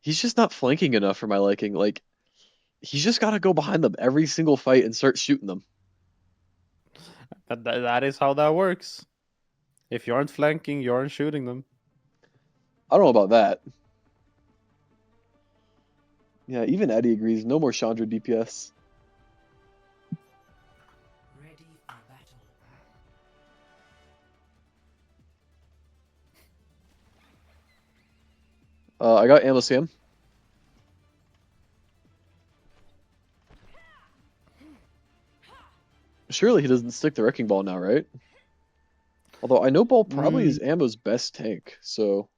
He's just not flanking enough for my liking. Like, he's just got to go behind them every single fight and start shooting them. That is how that works. If you aren't flanking, you aren't shooting them. I don't know about that. Yeah, even Eddie agrees. No more Chandra DPS. Ready for battle. I got Ammo Sam. Surely he doesn't stick the Wrecking Ball now, right? Although I know Ball probably is Ammo's best tank, so...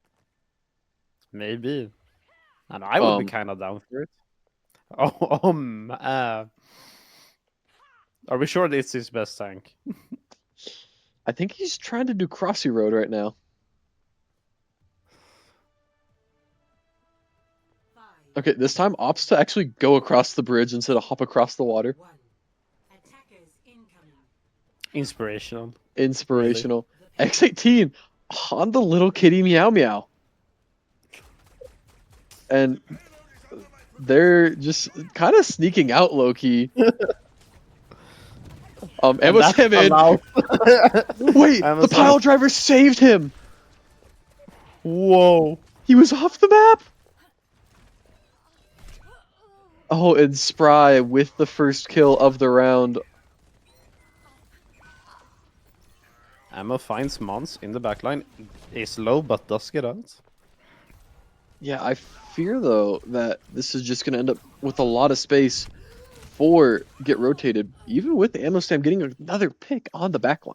Maybe. And I would be kind of down for it. Are we sure this is his best tank? I think he's trying to do Crossy Road right now. 5, Okay, this time opts to actually go across the bridge instead of hop across the water. Inspirational. Inspirational. X18 on the little kitty Meow Meow. And they're just kind of sneaking out low key. And Ammo that's Sam in. allowed. Wait, Ammo the Sam. pile driver saved him. Whoa. He was off the map. Oh, and Spry with the first kill of the round. Ammo finds Mons in the backline. Is low, but does get out. Yeah, I fear though that this is just going to end up with a lot of space for get rotated, even with Ammo Sam getting another pick on the backline.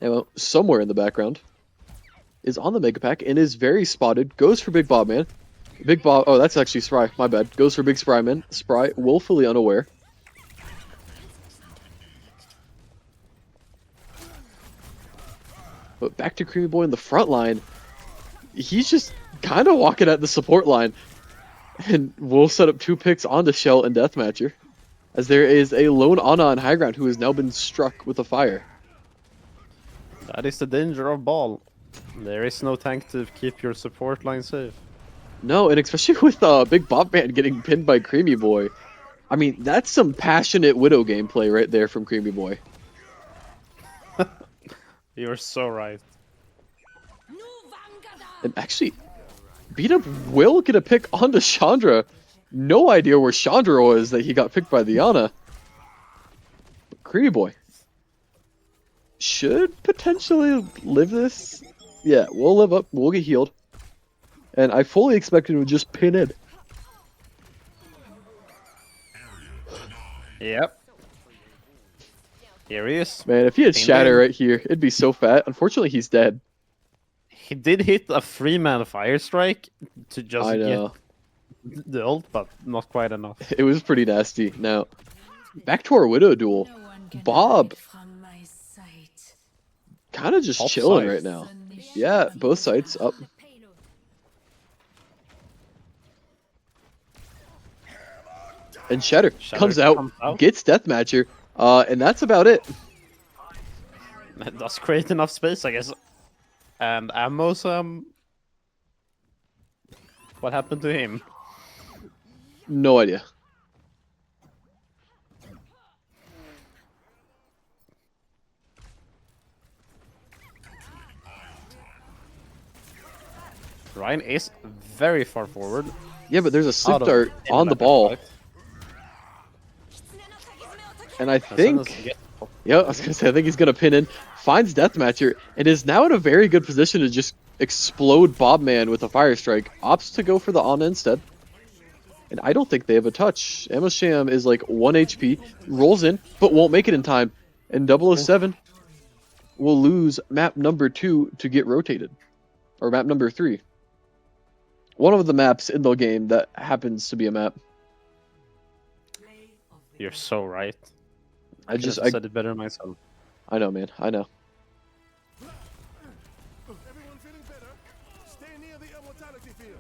Ammo somewhere in the background is on the Mega Pack and is very spotted. Goes for Big Bob Man. Big Bob. Oh, that's actually Spry. My bad. Goes for Big Spry Man. Spry woefully unaware. But back to Creamy Boy in the front line. He's just kind of walking at the support line. And we'll set up 2 picks onto Shell and Deathmatcher. As there is a lone Ana on high ground who has now been struck with a fire. That is the danger of ball. There is no tank to keep your support line safe. No, and especially with Big Bob Man getting pinned by Creamy Boy. I mean, that's some passionate Widow gameplay right there from Creamy Boy. You're so right. And actually, Beat Up will get a pick onto Chandra. No idea where Chandra was that he got picked by the Ana. But Creamy Boy should potentially live this. Yeah, we'll live up. We'll get healed. And I fully expected him to just pin in. Yep. Here he is. Man, if he had Pinned Shatter in. right here, it'd be so fat. Unfortunately, he's dead. He did hit a 3-man fire strike to just I get know. the ult, but not quite enough. It was pretty nasty. Now, back to our Widow duel. No one can Bob hide from my sight. kind of just Top chilling side. right now. Yeah, both sides up. And Shatter comes out, gets Deathmatcher, and that's about it. That does create enough space, I guess. And Ammo Sam. What happened to him? No idea. Ryan is very far forward. Yeah, but there's a sleep Out of dart on the ball. fight. And I As soon think, as he gets- yeah, I was gonna say, I think he's gonna pin in, finds Deathmatcher, and is now in a very good position to just explode Bobman with a fire strike. Opts to go for the Ana instead. And I don't think they have a touch. Ammo Sham is like 1 HP, rolls in, but won't make it in time. And 007 will lose map number 2 to get rotated. Or map number 3. One of the maps in the game that happens to be a map. You're so right. I Couldn't have said it better myself. I know, man. I know. Everyone feeling better? Stay near the immortality field.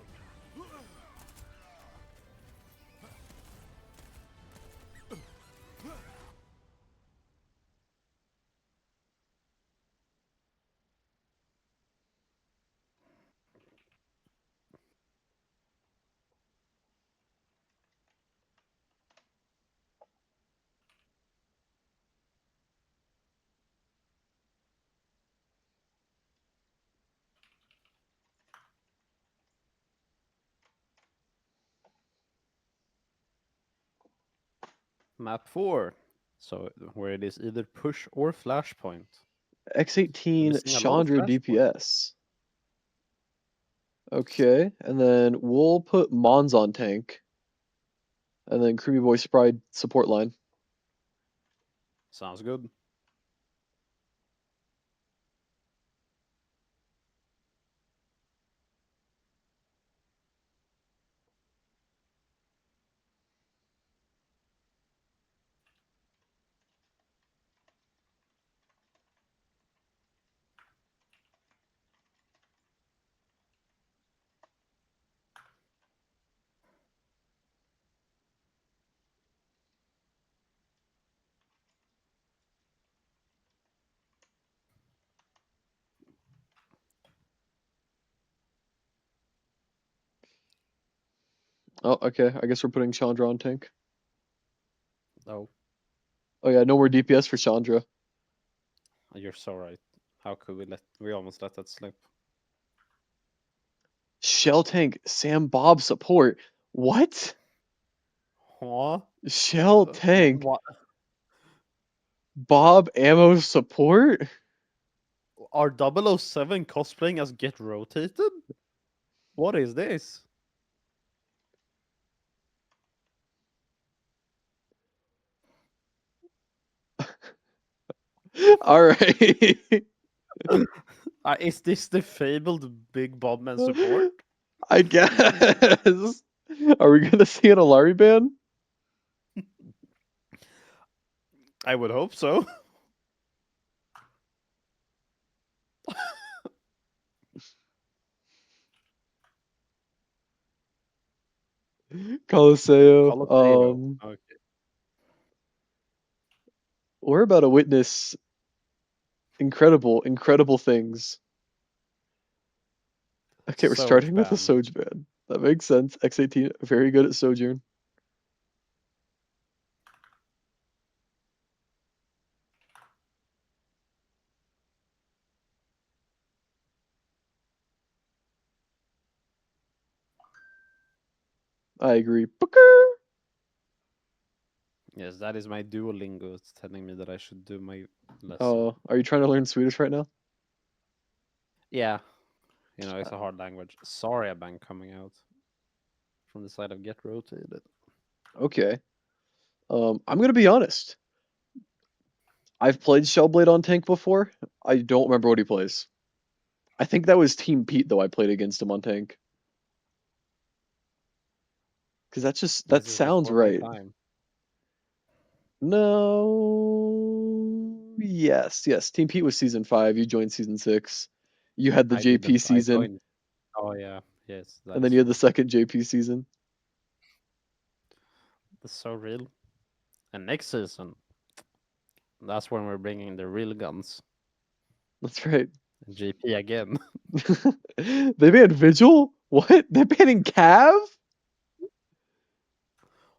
Map 4. So where it is either push or flashpoint. X18 Missing a lot of Chandra flash DPS. Okay, and then we'll put Mons on tank. And then Creamy Boy Sprite support line. Sounds good. Oh, okay. I guess we're putting Chandra on tank. Oh, Oh yeah, no more DPS for Chandra. you're so right. How could we almost let that slip? Shell tank, Sam Bob support. What? Huh? Shell tank, What? Bob ammo support? Are 007 cosplaying as Get Rotated? What is this? Alright. Is this the fabled Big Bobman support? I guess. Are we gonna see an Alari ban? I would hope so. Coliseo. Coliseo. Okay. We're about to witness incredible things. Okay, we're Soj starting with a ban. Soj ban. That makes sense. X18, very good at Sojourn. I agree. Booker! Yes, that is my Duolingo. It's telling me that I should do my lesson. Oh, are you trying to learn Swedish right now? Yeah. You know, it's a hard language. Sorry, a bang coming out from the side of Get Rotated. Okay. I'm gonna be honest. I've played Shellblade on tank before. I don't remember what he plays. I think that was Team Pete though I played against him on tank. Because that This is sounds before my right. time. No. Yes. Team Pete was season 5. You joined season 6. You had the JP I season, joined. Oh yeah, yes, that and then is you had the true. second JP season. That's so real. And next season, that's when we're bringing the real guns. That's right. And JP again. They banned Vigil? What? They're banning Cav?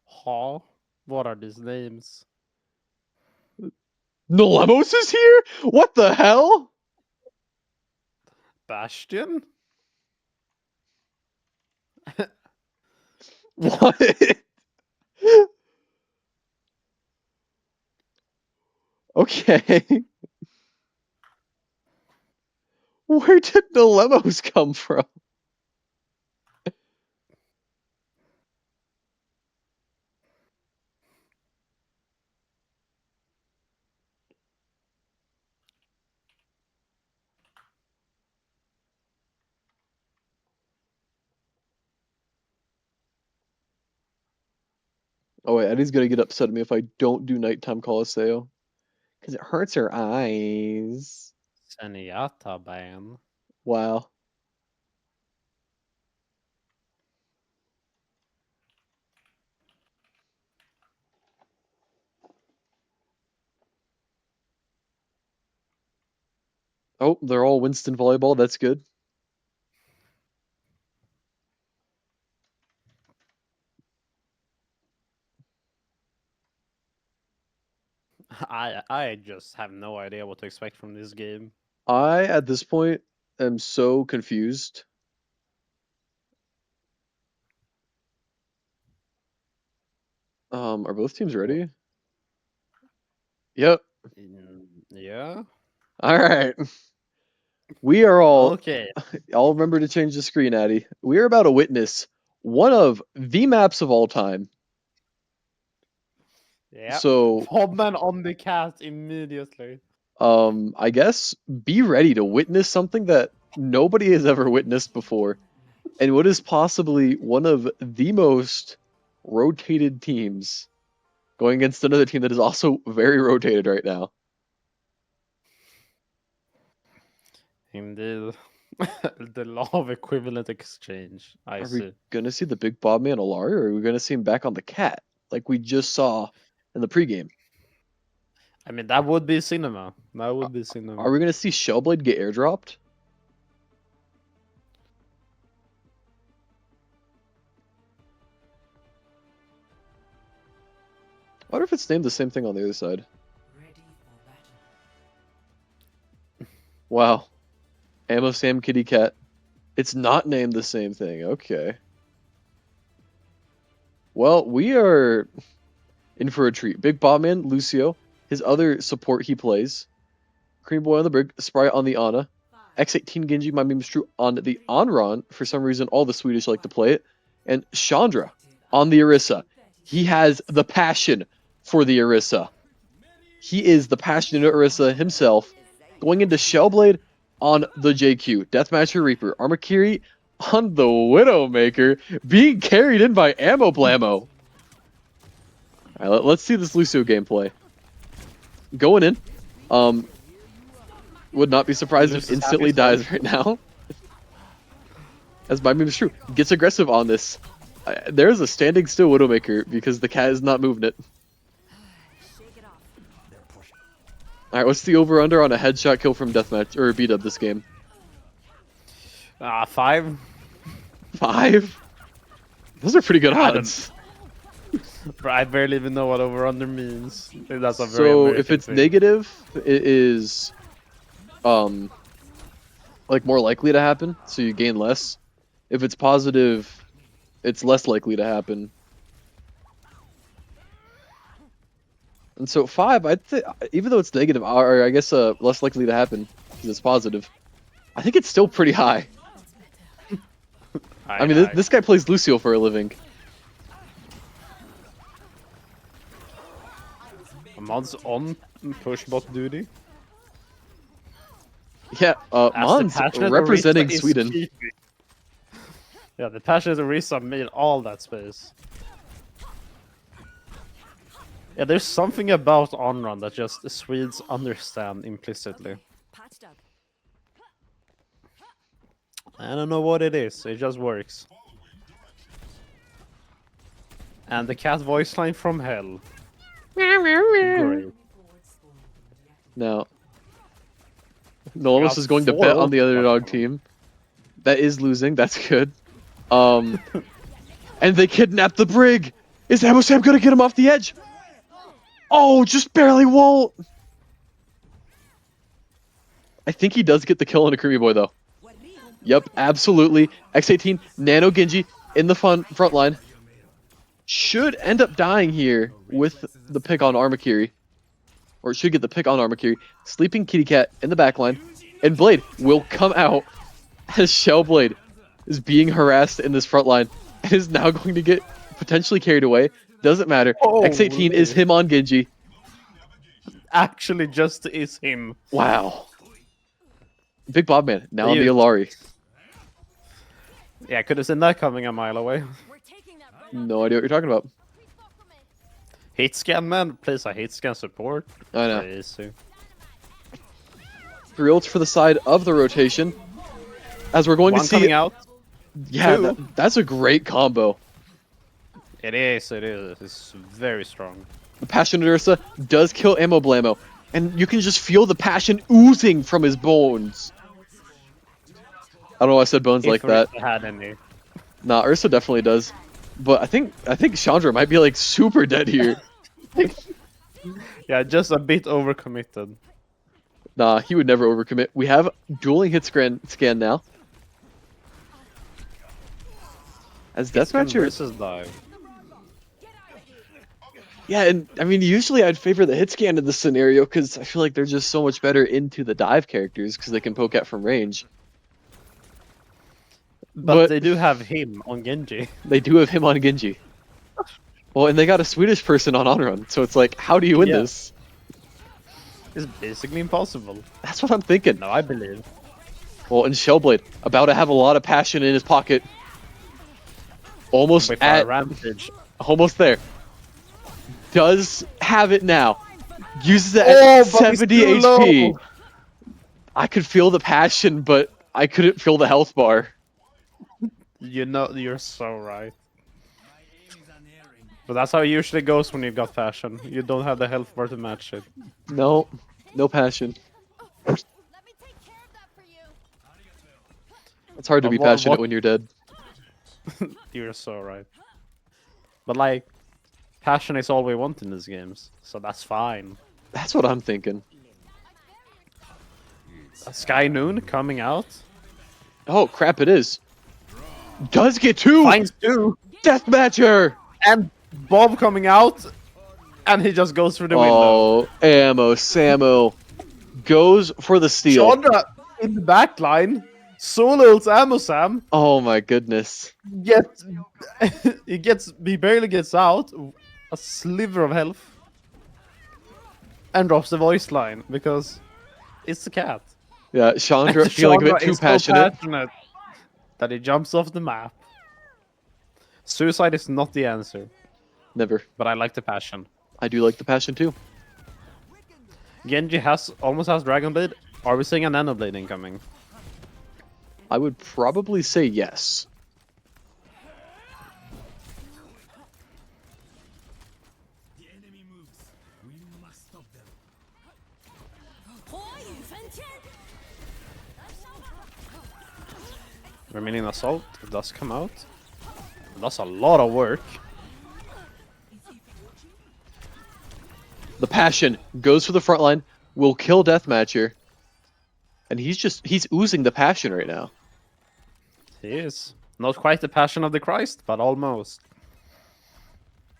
Huh? What are these names? Nolemos is here? What the hell? Bastion? What? Okay. Where did Nolemos come from? Oh wait, Eddie's gonna get upset at me if I don't do nighttime Coliseo. Because it hurts her eyes. Zenyatta ban. Wow. Oh, they're all Winston volleyball. That's good. I just have no idea what to expect from this game. I, at this point, am so confused. Are both teams ready? Yep. Yeah. All right. We are all. Okay. I'll remember to change the screen, Addy. We are about to witness one of the maps of all time. Yeah. So, Hobman on the cat immediately. I guess be ready to witness something that nobody has ever witnessed before, and what is possibly one of the most rotated teams going against another team that is also very rotated right now. Indeed. The law of equivalent exchange. I Are we see. gonna see the big Bob man Alari, or are we gonna see him back on the cat like we just saw in the pregame? I mean, that would be cinema. That would be cinema. Are we gonna see Shellblade get airdropped? I wonder if it's named the same thing on the other side. Wow. Ammo Sam Kitty Cat. It's not named the same thing. Okay. Well, we are in for a treat. Big Bobman, Lucio, his other support he plays. Cream Boy on the Brig, Sprite on the Ana. X18 Genji, my meme's true, on the Onron. For some reason, all the Swedish like to play it. And Chandra on the Orisa. He has the passion for the Orisa. He is the passionate Orisa himself. Going into Shellblade on the JQ. Deathmatcher Reaper. Armakiri on the Widowmaker. Being carried in by Ammo Blammo. Alright, let's see this Lucio gameplay. Going in. Would not be surprised if instantly dies right now. As my meme is true. Gets aggressive on this. There's a standing still Widowmaker because the cat is not moving it. Alright, what's the over-under on a headshot kill from Deathmatch, or B-Dub this game? 5. 5? Those are pretty good odds. I barely even know what over-under means. That's a very So, American if it's thing. negative, it is, like, more likely to happen, so you gain less. If it's positive, it's less likely to happen. And so 5, I'd say, even though it's negative, or I guess less likely to happen because it's positive, I think it's still pretty high. I mean, this guy plays Lucio for a living. Mon's on push bot duty. Yeah, As the Mons passionate representing Orisa is Sweden. keeping. Yeah, the passionate Orisa made all that space. Yeah, there's something about on-run that just the Swedes understand implicitly. I don't know what it is, it just works. And the cat voice line from hell. Great. Now, Nolamos Got is going to 4 bet on the ultimate underdog on. team. That is losing, that's good. And they kidnapped the Brig! Is Ammo Sam gonna get him off the edge? Oh, just barely won't! I think he does get the kill on a Creamy Boy, though. Yep, absolutely. X18, Nano Genji in the front line. Should end up dying here with the pick on Armakiri. Or should get the pick on Armakiri. Sleeping Kitty Cat in the back line. And Blade will come out as Shellblade is being harassed in this front line. And is now going to get potentially carried away. Doesn't matter. X18 is him on Genji. Actually just is him. Wow. Big Bob Man, now on the Alari. Yeah, could have seen that coming a mile away. No idea what you're talking about. Hit scan man plays a hit scan support. I know. Crazy. 3 ults for the side of the rotation. As we're going One to see... coming out. Yeah, 2. that's a great combo. It is, it is. It's very strong. The Passionate Ursa does kill Ammo Blammo. And you can just feel the passion oozing from his bones. I don't know why I said bones like that. If had any. Nah, Ursa definitely does. But I think Chandra might be like super dead here. Yeah, just a bit overcommitted. Nah, he would never overcommit. We have dueling hit scan now. As Deathmatcher... versus dive. Yeah, and I mean, usually I'd favor the hit scan in this scenario because I feel like they're just so much better into the dive characters because they can poke at from range. But they do have him on Genji. They do have him on Genji. Well, and they got a Swedish person on Onrun, so it's like, how do you win this? It's basically impossible. That's what I'm thinking. No, I believe. Well, and Shellblade, about to have a lot of passion in his pocket. Almost Wait for at... a rampage. Almost there. Does have it now. Uses it at 70 HP. Low. I could feel the passion, but I couldn't feel the health bar. You know, you're so right. But that's how it usually goes when you've got passion. You don't have the health bar to match it. No, no passion. Let me take care of that for you. It's hard to be What- passionate what- when you're dead. You're so right. But like, Passion is all we want in these games, so that's fine. That's what I'm thinking. Sky Noon coming out. Oh crap! It is. Does get 2. Finds 2. Deathmatcher. And Bob coming out. And he just goes through the window. Oh, Ammo Sammo goes for the steal. Chandra in the back line. Solo's Ammo Sam. Oh my goodness. He barely gets out. A sliver of health. And drops the voice line because it's the cat. Yeah, Chandra feeling a bit too is passionate. So passionate that he jumps off the map. Suicide is not the answer, Never. but I like the passion. I do like the passion too. Genji almost has Dragon Blade. Are we seeing a Nano Blade incoming? I would probably say yes. The enemy moves. We must stop them. Remaining Assault does come out. That's a lot of work. The passion goes for the front line, will kill Deathmatcher. And he's oozing the passion right now. He is. Not quite the passion of the Christ, but almost.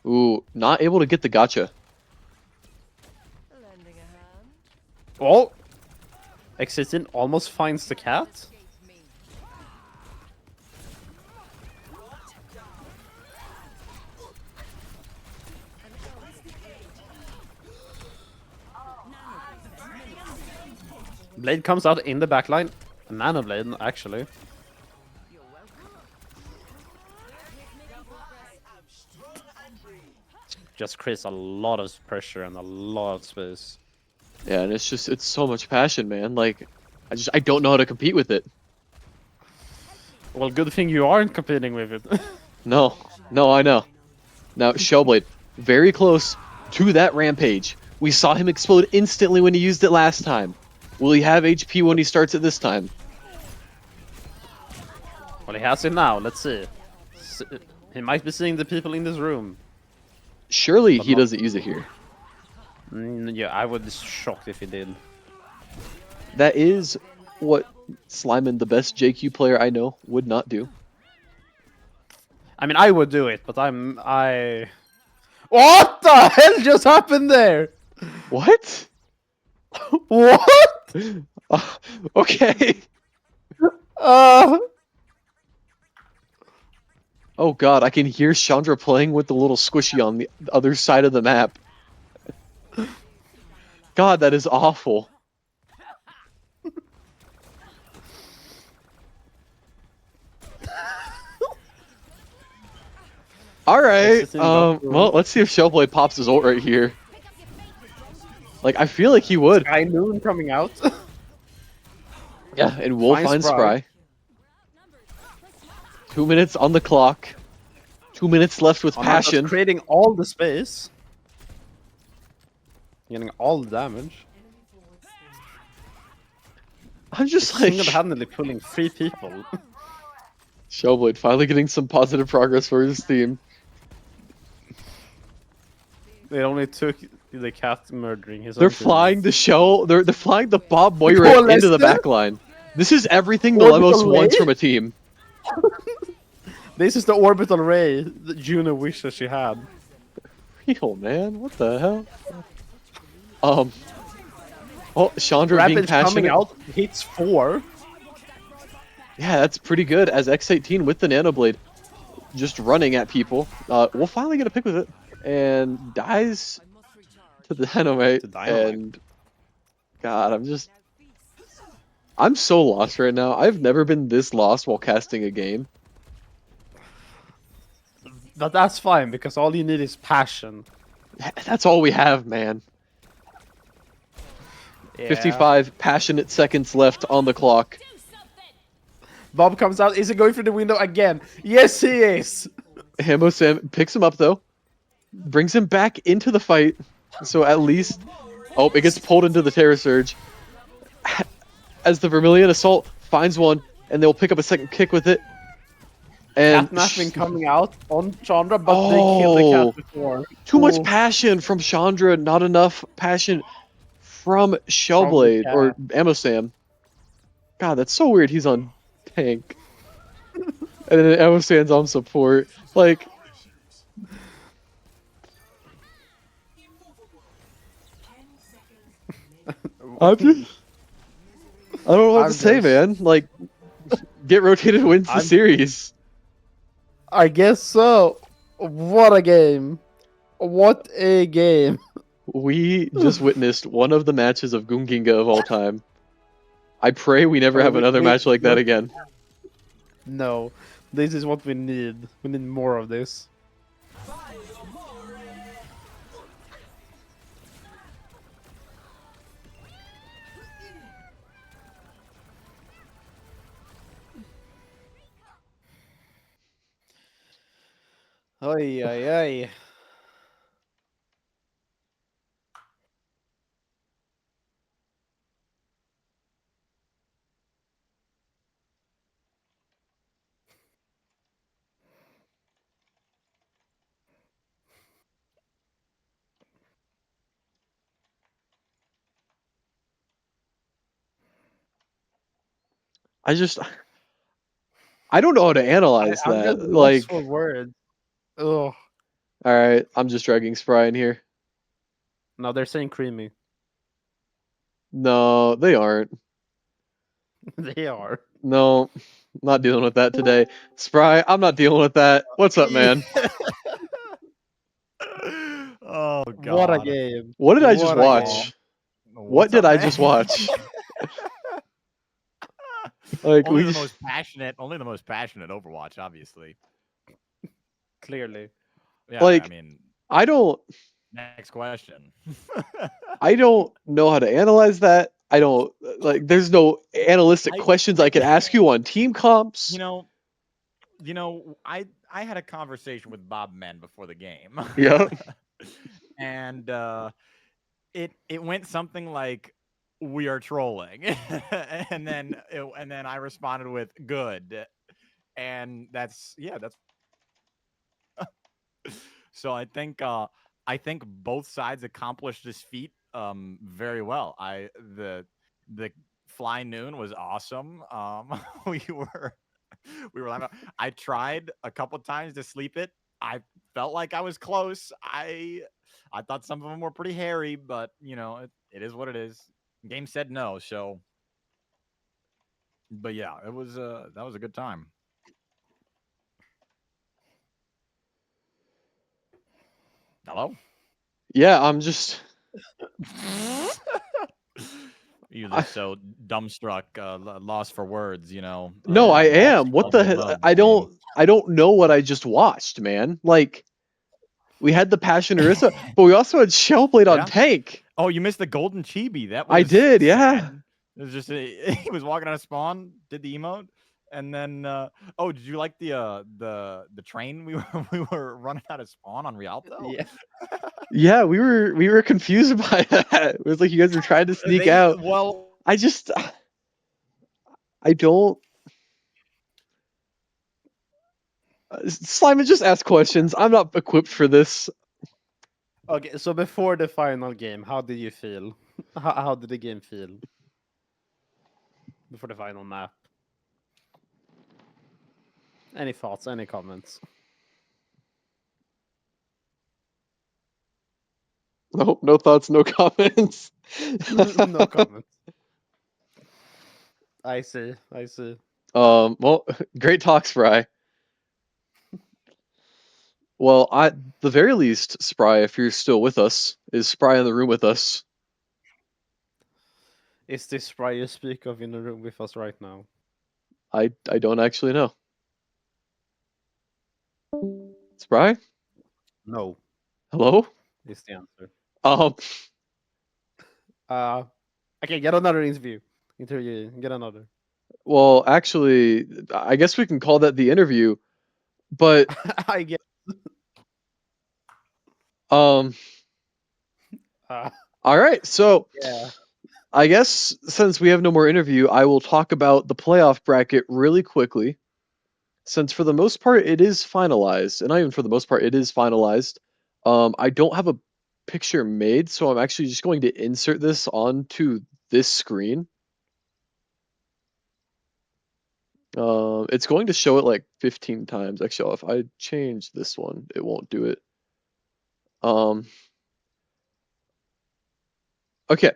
Ooh, not able to get the gotcha. Oh! Exitin almost finds the cat. Blade comes out in the backline. A Nano Blade, actually. Just creates a lot of pressure and a lot of space. Yeah, and it's so much passion, man. Like, I don't know how to compete with it. Well, good thing you aren't competing with it. No, I know. Now, Shellblade, very close to that rampage. We saw him explode instantly when he used it last time. Will he have HP when he starts it this time? Well, he has it now. Let's see. He might be seeing the people in this room. Surely he doesn't use it here. Yeah, I would be shocked if he did. That is what Slyman, the best JQ player I know, would not do. I mean, I would do it, but What the hell just happened there? What? What? Okay. Uh, Oh god, I can hear Chandra playing with the little squishy on the other side of the map. God, that is awful. Alright, well, let's see if Shellblade pops his ult right here. Like, I feel like he would. Sky Noon coming out. Yeah, and we'll find Spry. 2 minutes on the clock. 2 minutes left with passion. Creating all the space. Getting all the damage. I'm just like... Single-handedly pulling 3 people. Shellblade finally getting some positive progress for his team. It only took the cat murdering his They're own flying team. the shell. They're flying the Bob Moira into the back line. This is everything the Lemos wants from a team. This is the orbital ray that Juno wishes she had. Real, man. What the hell? Oh, Chandra being Rapid's coming passionate. out, hits 4. Yeah, that's pretty good. As X18 with the Nanoblade, just running at people. We'll finally get a pick with it, and dies to the Dynamite. And God, I'm so lost right now. I've never been this lost while casting a game. But that's fine, because all you need is passion. That's all we have, man. Yeah. 55 passionate seconds left on the clock. Bob comes out. Is he going through the window again? Yes, he is! Hambo Sam picks him up, though. Brings him back into the fight. So at least... Oh, it gets pulled into the Terror Surge. As the Vermilion Assault finds one, and they'll pick up a second kick with it. And Catnapping coming out on Chandra, but they killed the cat oh, before. too much Ooh, passion from Chandra, not enough passion from from the Shellblade or cat. Amosam. God, that's so weird. He's on tank. And then Amosam's on support. Like, I'm just, I don't know what to I'm say, just, man. Like, get rotated wins the I'm, series. I guess so. What a game! What a game! We just witnessed one of the matches of Gunginga of all time. I pray we never I mean, have another match like that we're- again. No, this is what we need. We need more of this. Ay, ay, ay. I don't know how to analyze I'm just that. lost Like, for words. Ugh. all right, I'm just dragging Spry in here. No, they're saying creamy. No, they aren't. They are. No, not dealing with that today. Spry, I'm not dealing with that. What's up, man? Oh What a god. game! What did I just What a game. watch? What What's did up, I man? just watch? Like, only we the just, only the most passionate Overwatch, obviously. Clearly. Yeah, like, I mean, I don't next question. know how to analyze that. I don't like. There's no analytic I- questions I can ask you on team comps. you know, I had a conversation with Bob Men before the game. Yeah. and it went something like we are trolling. and then I responded with good. And that's so I think both sides accomplished this feat very well. The fly noon was awesome. We were laughing. I tried a couple times to sleep it. I felt like I was close. I thought some of them were pretty hairy, but it is what it is. Game said no, so but yeah, it was that was a good time. Hello? Yeah, I'm just. You're I, just so dumbstruck, lost for words, no, I lost am. What all the the hell? above, Shane. I don't know what I just watched, man. Like, we had the Passion Orisa, but we also had Shellblade on Yeah. tank. Oh, you missed the golden chibi. That I was did, yeah. sad. It was just he was walking out of spawn, did the emote, and then oh, did you like the train we were we were running out of spawn on Rialto? Yeah. Yeah, we were confused by that. It was like you guys were trying to sneak out. Well, I just I don't Simon, just ask questions. I'm not equipped for this. Okay, so before the final game, how did you feel? How did the game feel? Before the final map? Any thoughts, any comments? No, no thoughts, no comments. No comments. I see, I see. Well, great talks, Spry. Well, the very least, Spry, if you're still with us, is Spry in the room with us? Is this Spry you speak of in the room with us right now? I don't actually know. Spry? No, Hello? is the answer. Um, Okay, get another interview. Interview, get another. well, actually, I guess we can call that the interview, but I get. um, Uh, all right. So, yeah. I guess since we have no more interview, I will talk about the playoff bracket really quickly. since for the most part it is finalized, and not even for the most part it is finalized. I don't have a picture made, so I'm actually just going to insert this onto this screen. It's going to show it like 15 times. Actually, if I change this one, it won't do it. Okay.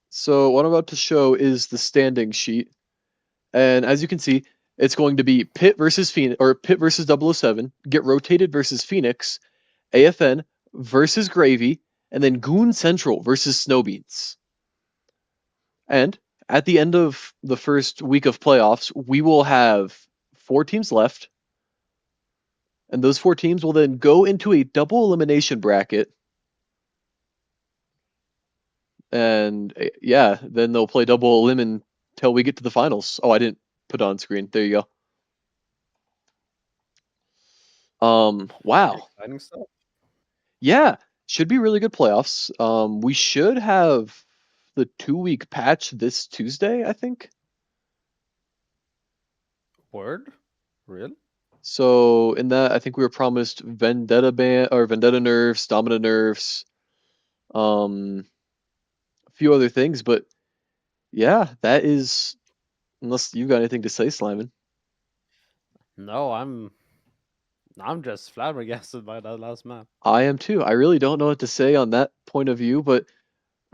So what I'm about to show is the standing sheet. And as you can see, it's going to be Pitt versus Phoenix, or Pitt versus 007, Get Rotated versus Phoenix, AFN versus Gravy, and then Goon Central versus Snowbeans. And at the end of the first week of playoffs, we will have 4 teams left. And those 4 teams will then go into a double elimination bracket. And yeah, then they'll play double elim until we get to the finals. Oh, I didn't put it on screen. There you go. Wow. Exciting stuff. Yeah, should be really good playoffs. We should have the 2-week patch this Tuesday, I think. Word? Real? So in that, I think we were promised Vendetta nerfs, Domina nerfs, a few other things, but yeah, that is. Unless you got anything to say, Slyman. No, I'm just flabbergasted by that last map. I am too. I really don't know what to say on that point of view, but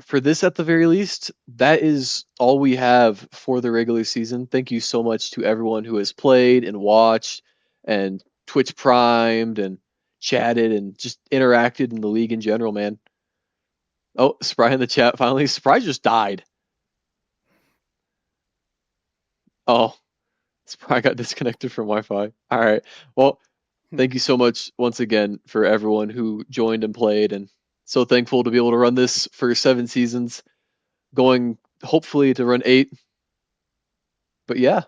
for this at the very least, that is all we have for the regular season. Thank you so much to everyone who has played and watched and Twitch primed and chatted and just interacted in the league in general, man. Oh, Spry in the chat finally. Spry just died. Oh, Spry got disconnected from Wi-Fi. All right. Well, thank you so much once again for everyone who joined and played, and so thankful to be able to run this for 7 seasons, going hopefully to run 8. But yeah,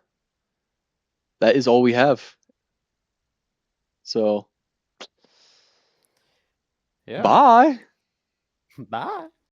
that is all we have. So, Yeah. bye. Bye.